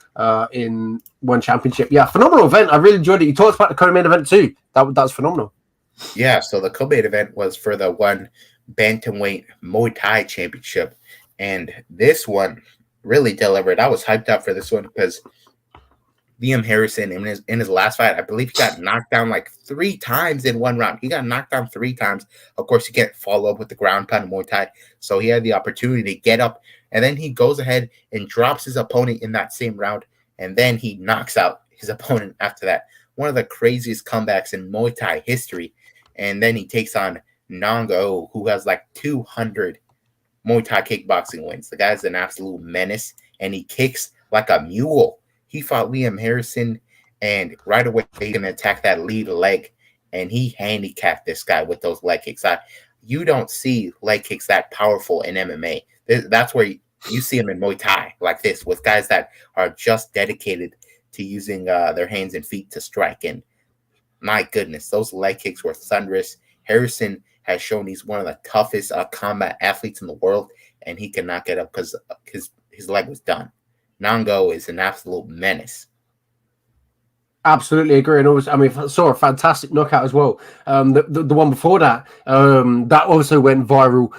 in one championship. Yeah, phenomenal event. I really enjoyed it. You talked about the co-main event too. That's phenomenal. Yeah, so the co-main event was for the one bantamweight Muay Thai championship, and this one really delivered. I was hyped up for this one because Liam Harrison in his last fight, I believe he got knocked down like 3 times in one round. He got knocked down 3 times. Of course, you can't follow up with the ground pound in Muay Thai, so he had the opportunity to get up. And then he goes ahead and drops his opponent in that same round. And then he knocks out his opponent after that. One of the craziest comebacks in Muay Thai history. And then he takes on Nongo, who has like 200 Muay Thai kickboxing wins. The guy's an absolute menace. And he kicks like a mule. He fought Liam Harrison. And right away, he's going to attack that lead leg. And he handicapped this guy with those leg kicks. You don't see leg kicks that powerful in MMA. That's where you see them in Muay Thai like this, with guys that are just dedicated to using their hands and feet to strike. And my goodness, those leg kicks were thunderous. Harrison has shown he's one of the toughest combat athletes in the world, and he cannot get up because his leg was done. Nongo is an absolute menace. Absolutely agree, and I mean, saw a fantastic knockout as well. The one before that, that also went viral.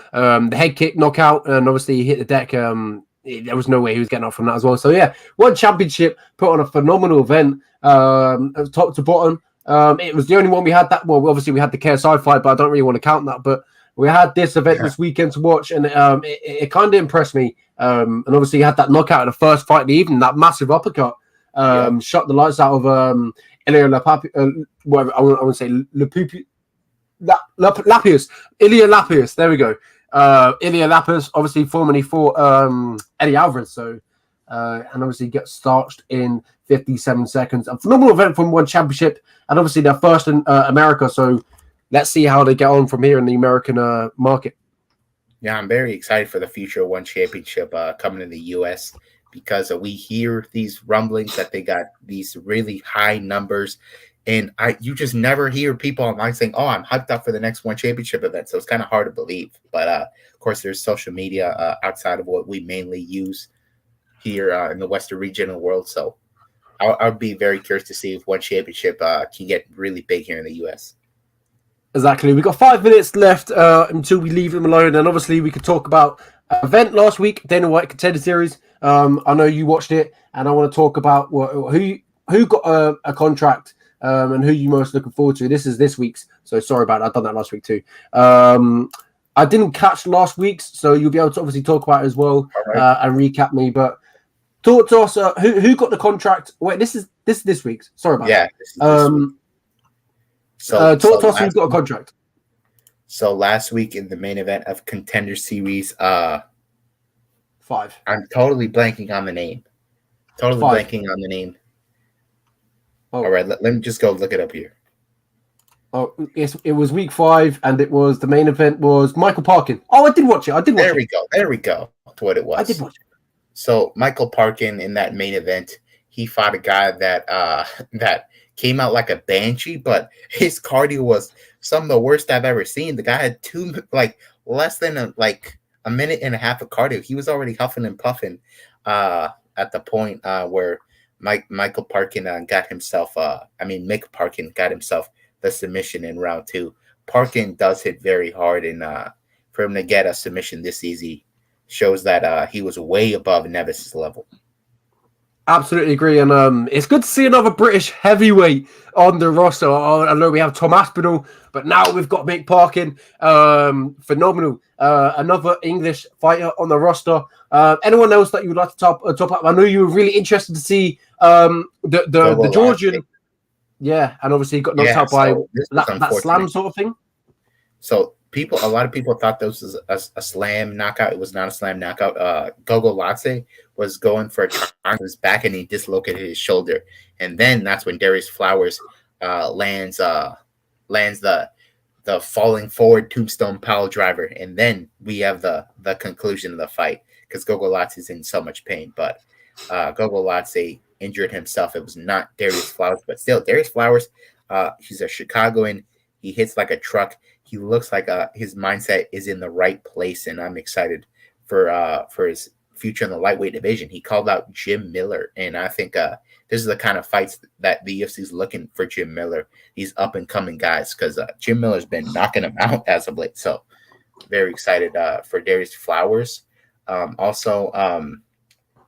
The head kick knockout, and obviously he hit the deck. There was no way he was getting off from that as well. So yeah, one championship put on a phenomenal event, top to bottom. It was the only one we had that. Well, obviously we had the KSI fight, but I don't really want to count that. But we had this event this weekend to watch, and it kind of impressed me. And obviously he had that knockout in the first fight of the evening, that massive uppercut. Shut the lights out of Ilia Lapius. Ilia Lapius. There we go. Ilia Lapius obviously formerly fought Eddie Alvarez, so and obviously gets starched in 57 seconds. A phenomenal event from one championship, and obviously they're first in America. So let's see how they get on from here in the American market. Yeah, I'm very excited for the future one championship coming in the U.S. because we hear these rumblings that they got these really high numbers, and you just never hear people online saying, "Oh, I'm hyped up for the next one championship event." So it's kind of hard to believe. But of course, there's social media outside of what we mainly use here in the Western region of the world. So I'll be very curious to see if one championship can get really big here in the U.S. Exactly. We've got 5 minutes left until we leave them alone, and obviously we could talk about an event last week, Dana White Contender Series. I know you watched it, and I want to talk about who got a contract and who you most looking forward to. This is this week's, so sorry about that. I've done that last week too. I didn't catch last week's, so you'll be able to obviously talk about it as well and recap me. But talk to us. Who got the contract? Wait, this is this week's. Sorry about that. This week. Talk to us who got a contract. So last week in the main event of Contender Series, 5. I'm totally blanking on the name. Blanking on the name. Oh. All right, let me just go look it up here. Oh, yes, it was week 5, and it was the main event was Michael Parkin. Oh, I did watch it. There we go. That's what it was. I did watch it. So Michael Parkin in that main event, he fought a guy that came out like a banshee, but his cardio was some of the worst I've ever seen. The guy had less than a minute and a half of cardio. He was already huffing and puffing at the point where Michael Parkin got himself Mick Parkin got himself the submission in round 2. Parkin does hit very hard, and for him to get a submission this easy shows that he was way above Nevis's level. Absolutely agree, and it's good to see another British heavyweight on the roster. I know we have Tom Aspinall, but now we've got Mick Parkin. Phenomenal. Another English fighter on the roster. Anyone else that you would like to top up? I know you were really interested to see the Georgian. Yeah, and obviously he got knocked out by that slam sort of thing. So a lot of people thought this was a slam knockout. It was not a slam knockout. Gogo Latse was going for a on his back, and he dislocated his shoulder. And then that's when Darius Flowers lands the falling forward tombstone pile driver. And then we have the conclusion of the fight because Gogo Latse is in so much pain. But Gogo Latse injured himself. It was not Darius Flowers, but still Darius Flowers. He's a Chicagoan. He hits like a truck. He looks like his mindset is in the right place, and I'm excited for his future in the lightweight division. He called out Jim Miller, and I think this is the kind of fights that the UFC is looking for Jim Miller. These up and coming guys, because Jim Miller's been knocking him out as of late. So very excited for Darius Flowers. Also,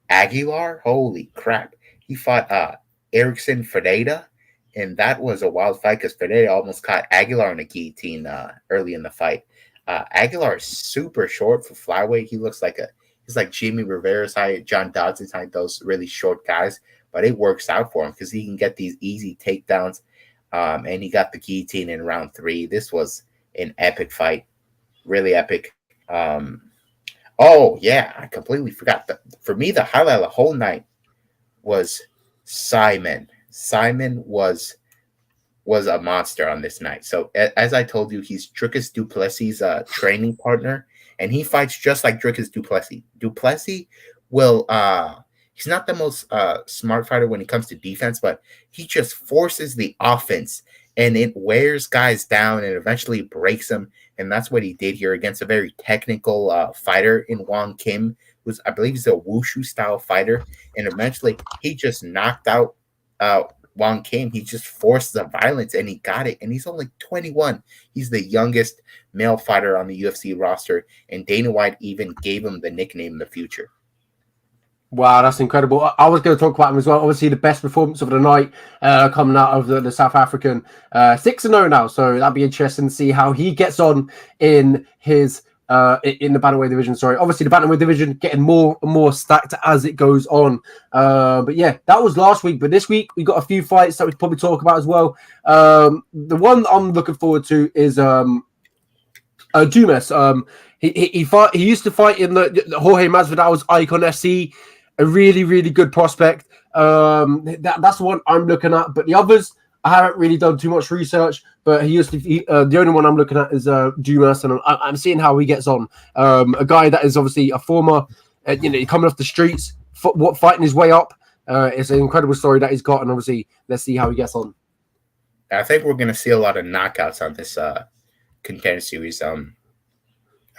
Aguilar, holy crap, he fought Erickson Ferreira. And that was a wild fight because Ferreira almost caught Aguilar in a guillotine early in the fight. Aguilar is super short for flyweight. He looks like he's like Jimmy Rivera's height, John Dodson's height, those really short guys. But it works out for him because he can get these easy takedowns. And he got the guillotine in round 3. This was an epic fight, really epic. Oh yeah, I completely forgot. For me, the highlight of the whole night was Simon. Simon was a monster on this night. So as I told you, he's Dricus du Plessis' training partner, and he fights just like Dricus du Plessis. Du Plessis will he's not the most smart fighter when it comes to defense, but he just forces the offense, and it wears guys down and eventually breaks them. And that's what he did here against a very technical fighter in Wong Kim, who's I believe he's a wushu style fighter, and eventually he just knocked out Wong Kim. He just forced the violence, and he got it. And he's only 21. He's the youngest male fighter on the UFC roster, and Dana White even gave him the nickname The Future. Wow, that's incredible. I was going to talk about him as well. Obviously, the best performance of the night coming out of the South African. 6-0 now, so that'd be interesting to see how he gets on in his in the bantamweight division. Sorry, obviously the bantamweight division getting more and more stacked as it goes on. But yeah, that was last week. But this week we got a few fights that we probably talk about as well. The one I'm looking forward to is Dumas. He used to fight in the Jorge Masvidal's Icon SC. A really, really good prospect. That's the one I'm looking at. But the others, I haven't really done too much research. But the only one I'm looking at is Dumas, and I'm seeing how he gets on. A guy that is obviously a former, coming off the streets, fighting his way up. It's an incredible story that he's got, and obviously, let's see how he gets on. I think we're going to see a lot of knockouts on this contender series.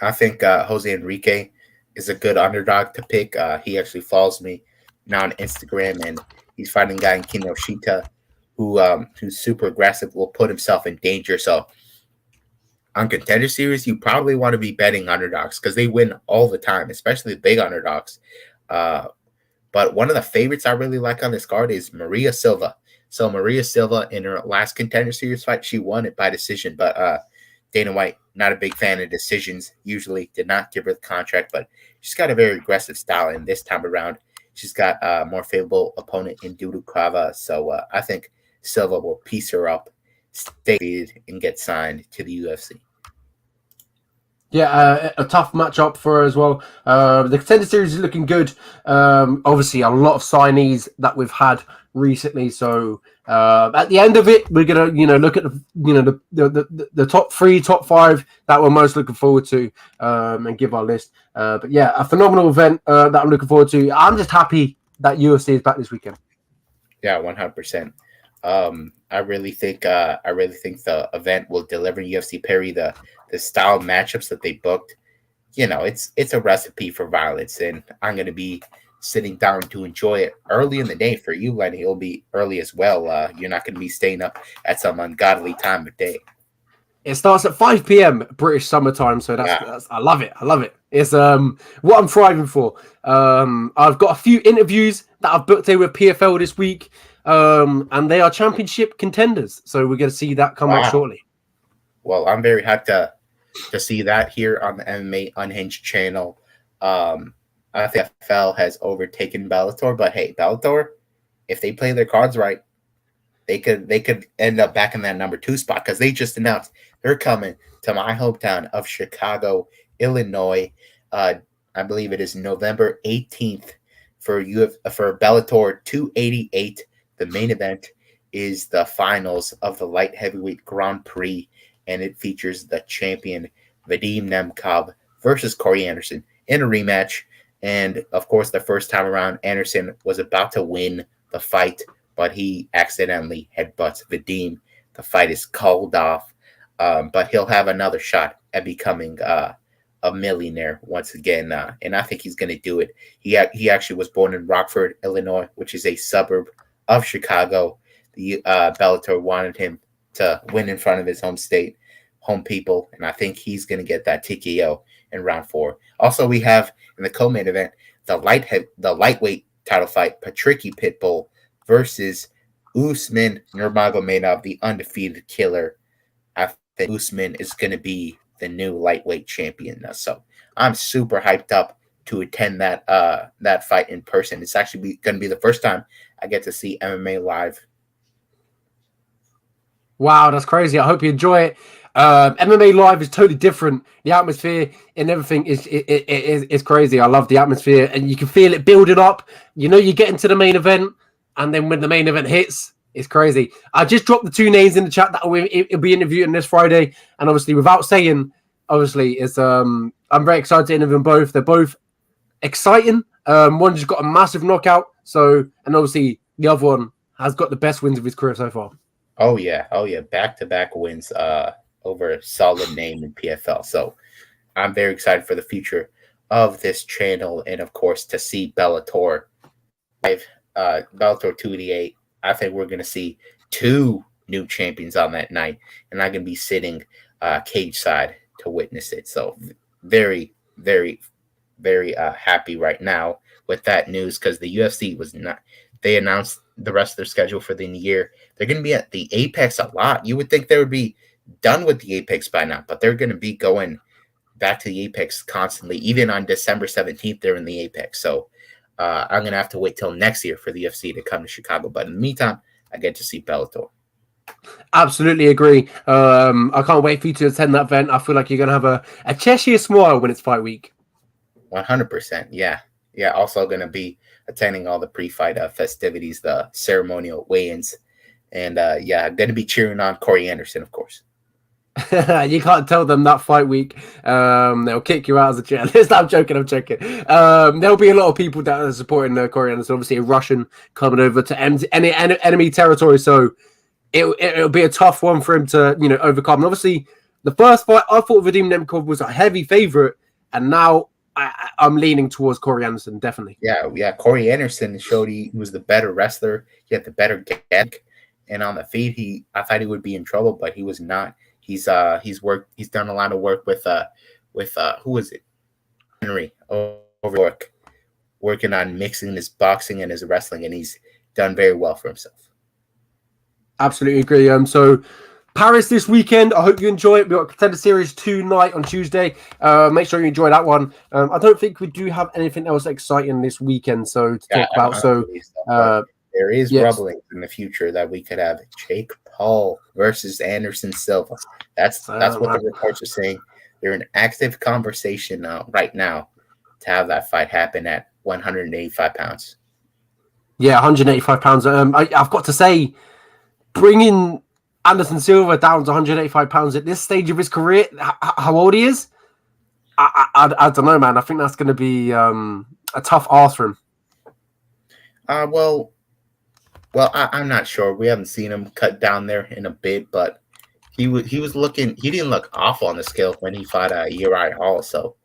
I think Jose Enrique is a good underdog to pick. He actually follows me now on Instagram, and he's fighting a guy in Kinoshita who's super aggressive, will put himself in danger. So on contender series, you probably want to be betting underdogs because they win all the time, especially the big underdogs. But one of the favorites I really like on this card is Maria Silva. So Maria Silva, in her last contender series fight, she won it by decision, but Dana White, not a big fan of decisions, usually did not give her the contract, but she's got a very aggressive style, and this time around, she's got a more favorable opponent in Dudu Krava. So I think Silva will piece her up, stay and get signed to the UFC. Yeah, a tough matchup for her as well. The contender series is looking good. Obviously, a lot of signees that we've had recently. So at the end of it, we're gonna look at the top 3, top 5 that we're most looking forward to, and give our list. But yeah, a phenomenal event that I'm looking forward to. I'm just happy that UFC is back this weekend. Yeah, 100%. I really think the event will deliver UFC Perry the style matchups that they booked. It's a recipe for violence, and I'm going to be sitting down to enjoy it early in the day. For you, Lenny, it'll be early as well. You're not going to be staying up at some ungodly time of day. It starts at 5 p.m. British summertime, so that's I love it. I love it. It's what I'm thriving for. I've got a few interviews that I've booked in with PFL this week, and they are championship contenders. So we're going to see that come out shortly. Well, I'm very hyped to see that here on the MMA Unhinged channel. I think PFL has overtaken Bellator, but hey, Bellator, if they play their cards right, they could end up back in that number 2 spot, because they just announced they're coming to my hometown of Chicago, Illinois. I believe it is November 18th for Bellator 288. The main event is the finals of the light heavyweight Grand Prix, and it features the champion Vadim Nemkov versus Corey Anderson in a rematch. And of course, the first time around, Anderson was about to win the fight, but he accidentally headbutts Vadim. The fight is called off, but he'll have another shot at becoming a millionaire once again, and I think he's going to do it. He actually was born in Rockford, Illinois, which is a suburb of Chicago. The Bellator wanted him to win in front of his home state, home people, and I think he's going to get that TKO in round 4. Also, we have in the co-main event the lightweight title fight, Patricky Pitbull versus Usman Nurmagomedov, the undefeated killer. I think Usman is going to be the new lightweight champion. So I'm super hyped up to attend that fight in person. It's actually going to be the first time I get to see MMA live. Wow, that's crazy. I hope you enjoy it. MMA live is totally different. The atmosphere and everything is crazy. I love the atmosphere, and you can feel it building up. You get into the main event, and then when the main event hits, it's crazy. I just dropped the 2 names in the chat that will be interviewing this Friday, and obviously, without saying, it's I'm very excited to interview them both. They're both exciting. One just got a massive knockout, and obviously the other one has got the best wins of his career so far. Oh yeah, back-to-back wins over a solid name in PFL. So I'm very excited for the future of this channel, and of course to see Bellator live. Bellator 288. I think we're going to see 2 new champions on that night, and I'm going to be sitting cage side to witness it. So very, very, very happy right now with that news, because the UFC was not. They announced the rest of their schedule for the year. They're going to be at the Apex a lot. You would think they would be done with the Apex by now, but they're going to be going back to the Apex constantly. Even on December 17th, they're in the Apex. So I'm going to have to wait till next year for the UFC to come to Chicago. But in the meantime, I get to see Bellator. Absolutely agree. I can't wait for you to attend that event. I feel like you're going to have a Cheshire smile when it's fight week. 100%. Yeah. Also going to be attending all the pre-fight festivities, the ceremonial weigh-ins. And I'm going to be cheering on Corey Anderson, of course. You can't tell them that fight week. They'll kick you out as a journalist. I'm joking. There'll be a lot of people that are supporting Corey Anderson. Obviously, a Russian coming over to enemy territory, so it'll be a tough one for him to overcome. And obviously, the first fight, I thought Vadim Nemkov was a heavy favorite, and now I'm leaning towards Corey Anderson, definitely. Yeah. Corey Anderson showed he was the better wrestler. He had the better gag, and on the feet, I thought he would be in trouble, but he was not. He's done a lot of work with who was it? Henry over working on mixing his boxing and his wrestling, and he's done very well for himself. Absolutely agree. So Paris this weekend. I hope you enjoy it. We've got Contender Series 2 night on Tuesday. Make sure you enjoy that one. I don't think we do have anything else exciting this weekend to talk about. So there is rumblings in the future that we could have Jake Paul versus Anderson Silva. That's what the reports are saying. They're in active conversation right now to have that fight happen at 185 pounds. Yeah, 185 pounds. I've got to say, bringing Anderson Silva down to 185 pounds at this stage of his career, how old he is, I don't know, man. I think that's going to be a tough ask for him. Well, Well, I'm not sure. We haven't seen him cut down there in a bit, but he was looking. He didn't look awful on the scale when he fought Uriah Hall. So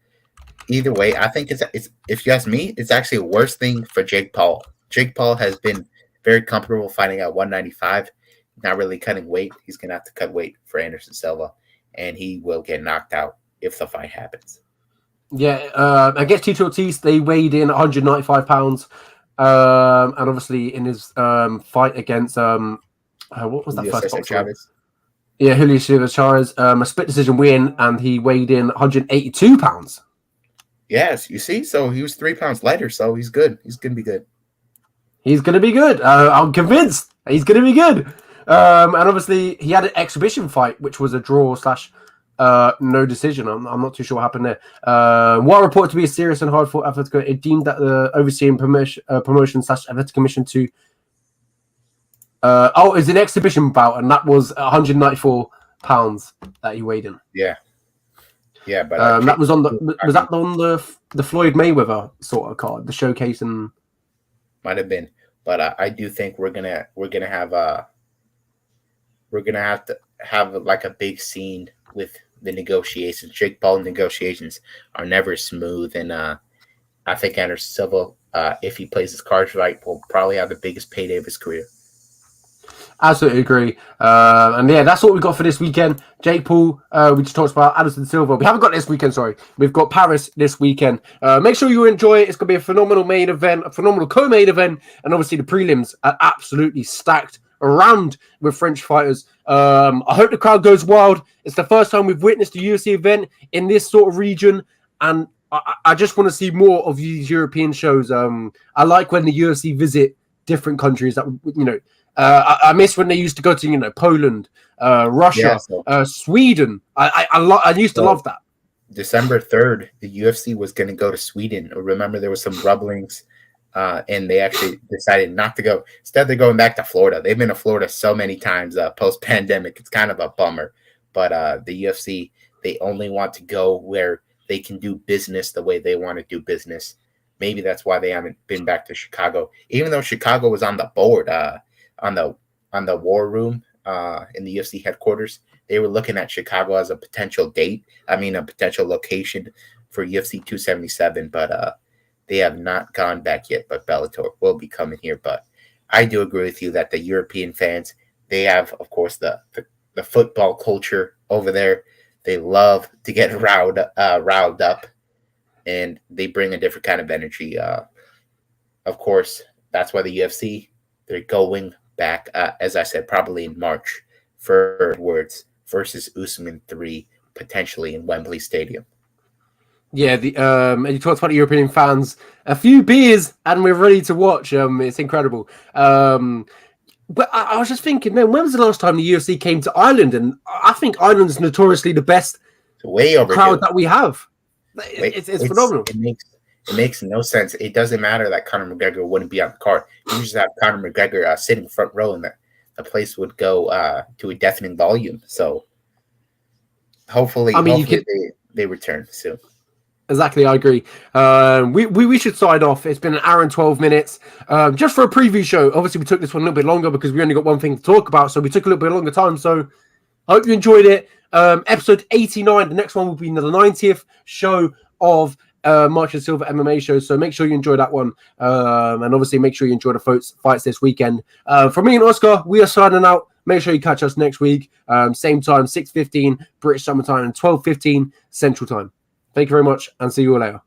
either way, I think it's if you ask me, it's actually a worse thing for Jake Paul. Jake Paul has been very comfortable fighting at 195, not really cutting weight. He's gonna have to cut weight for Anderson Silva, and he will get knocked out if the fight happens. Yeah, against Tito Ortiz, they weighed in 195 pounds. And obviously in his fight against what was that Julio first box? Chavez? Yeah, Julio Cesar Chavez, a split decision win, and he weighed in 182 pounds. Yes, you see, so he was 3 pounds lighter, so he's good. He's gonna be good. He's gonna be good. I'm convinced he's gonna be good. And obviously he had an exhibition fight, which was a draw / no decision. I'm not too sure what happened there. What reported to be a serious and hard-fought effort, it deemed that the overseeing promotion / athletic commission to it's an exhibition bout, and that was 194 pounds that he weighed in. Yeah, but that was on the Floyd Mayweather sort of card, the showcase, and might have been. But I do think we're gonna have to have like a big scene with the negotiations. Jake Paul negotiations are never smooth, and I think Anderson Silva, if he plays his cards right, will probably have the biggest payday of his career. Absolutely agree. And yeah, that's what we got for this weekend. Jake Paul, we just talked about Anderson Silva. We haven't got this weekend, sorry. We've got Paris this weekend. Make sure you enjoy it. It's going to be a phenomenal main event, a phenomenal co-main event, and obviously the prelims are absolutely stacked around with French fighters. I hope the crowd goes wild. It's the first time we've witnessed a UFC event in this sort of region, and I just want to see more of these European shows. I like when the UFC visit different countries that, you know, I miss when they used to go to, you know, Poland, Russia, Sweden. I used to love that. December 3rd, the UFC was going to go to Sweden. Remember, there was some rumblings, and they actually decided not to go. Instead, they're going back to Florida. They've been to Florida so many times post-pandemic. It's kind of a bummer. But the UFC, they only want to go where they can do business the way they want to do business. Maybe that's why they haven't been back to Chicago, even though Chicago was on the board, on the war room in the UFC headquarters. They were looking at Chicago as a potential a potential location for UFC 277, but they have not gone back yet. But Bellator will be coming here. But I do agree with you that the European fans, they have, of course, the football culture over there. They love to get riled up, and they bring a different kind of energy. Of course, that's why the UFC, they're going back, as I said, probably in March for Edwards versus Usman 3, potentially in Wembley Stadium. Yeah, and you talked about the European fans. A few beers and we're ready to watch. It's incredible. But I was just thinking, man, when was the last time the UFC came to Ireland? And I think Ireland's notoriously the best crowd that we have. It's phenomenal. It makes no sense. It doesn't matter that Conor McGregor wouldn't be on the card. You just have Conor McGregor sitting front row, and the place would go to a deafening volume. So hopefully they return soon. Exactly, I agree. We should sign off. It's been an hour and 12 minutes. Just for a preview show. Obviously, we took this one a little bit longer because we only got one thing to talk about, so we took a little bit longer time. So I hope you enjoyed it. Episode 89. The next one will be the 90th show of March and Silva MMA show. So make sure you enjoy that one. And obviously, make sure you enjoy the fights this weekend. From me and Oscar, we are signing out. Make sure you catch us next week. Same time, 6:15 British Summer Time and 12:15 Central Time. Thank you very much, and see you all later.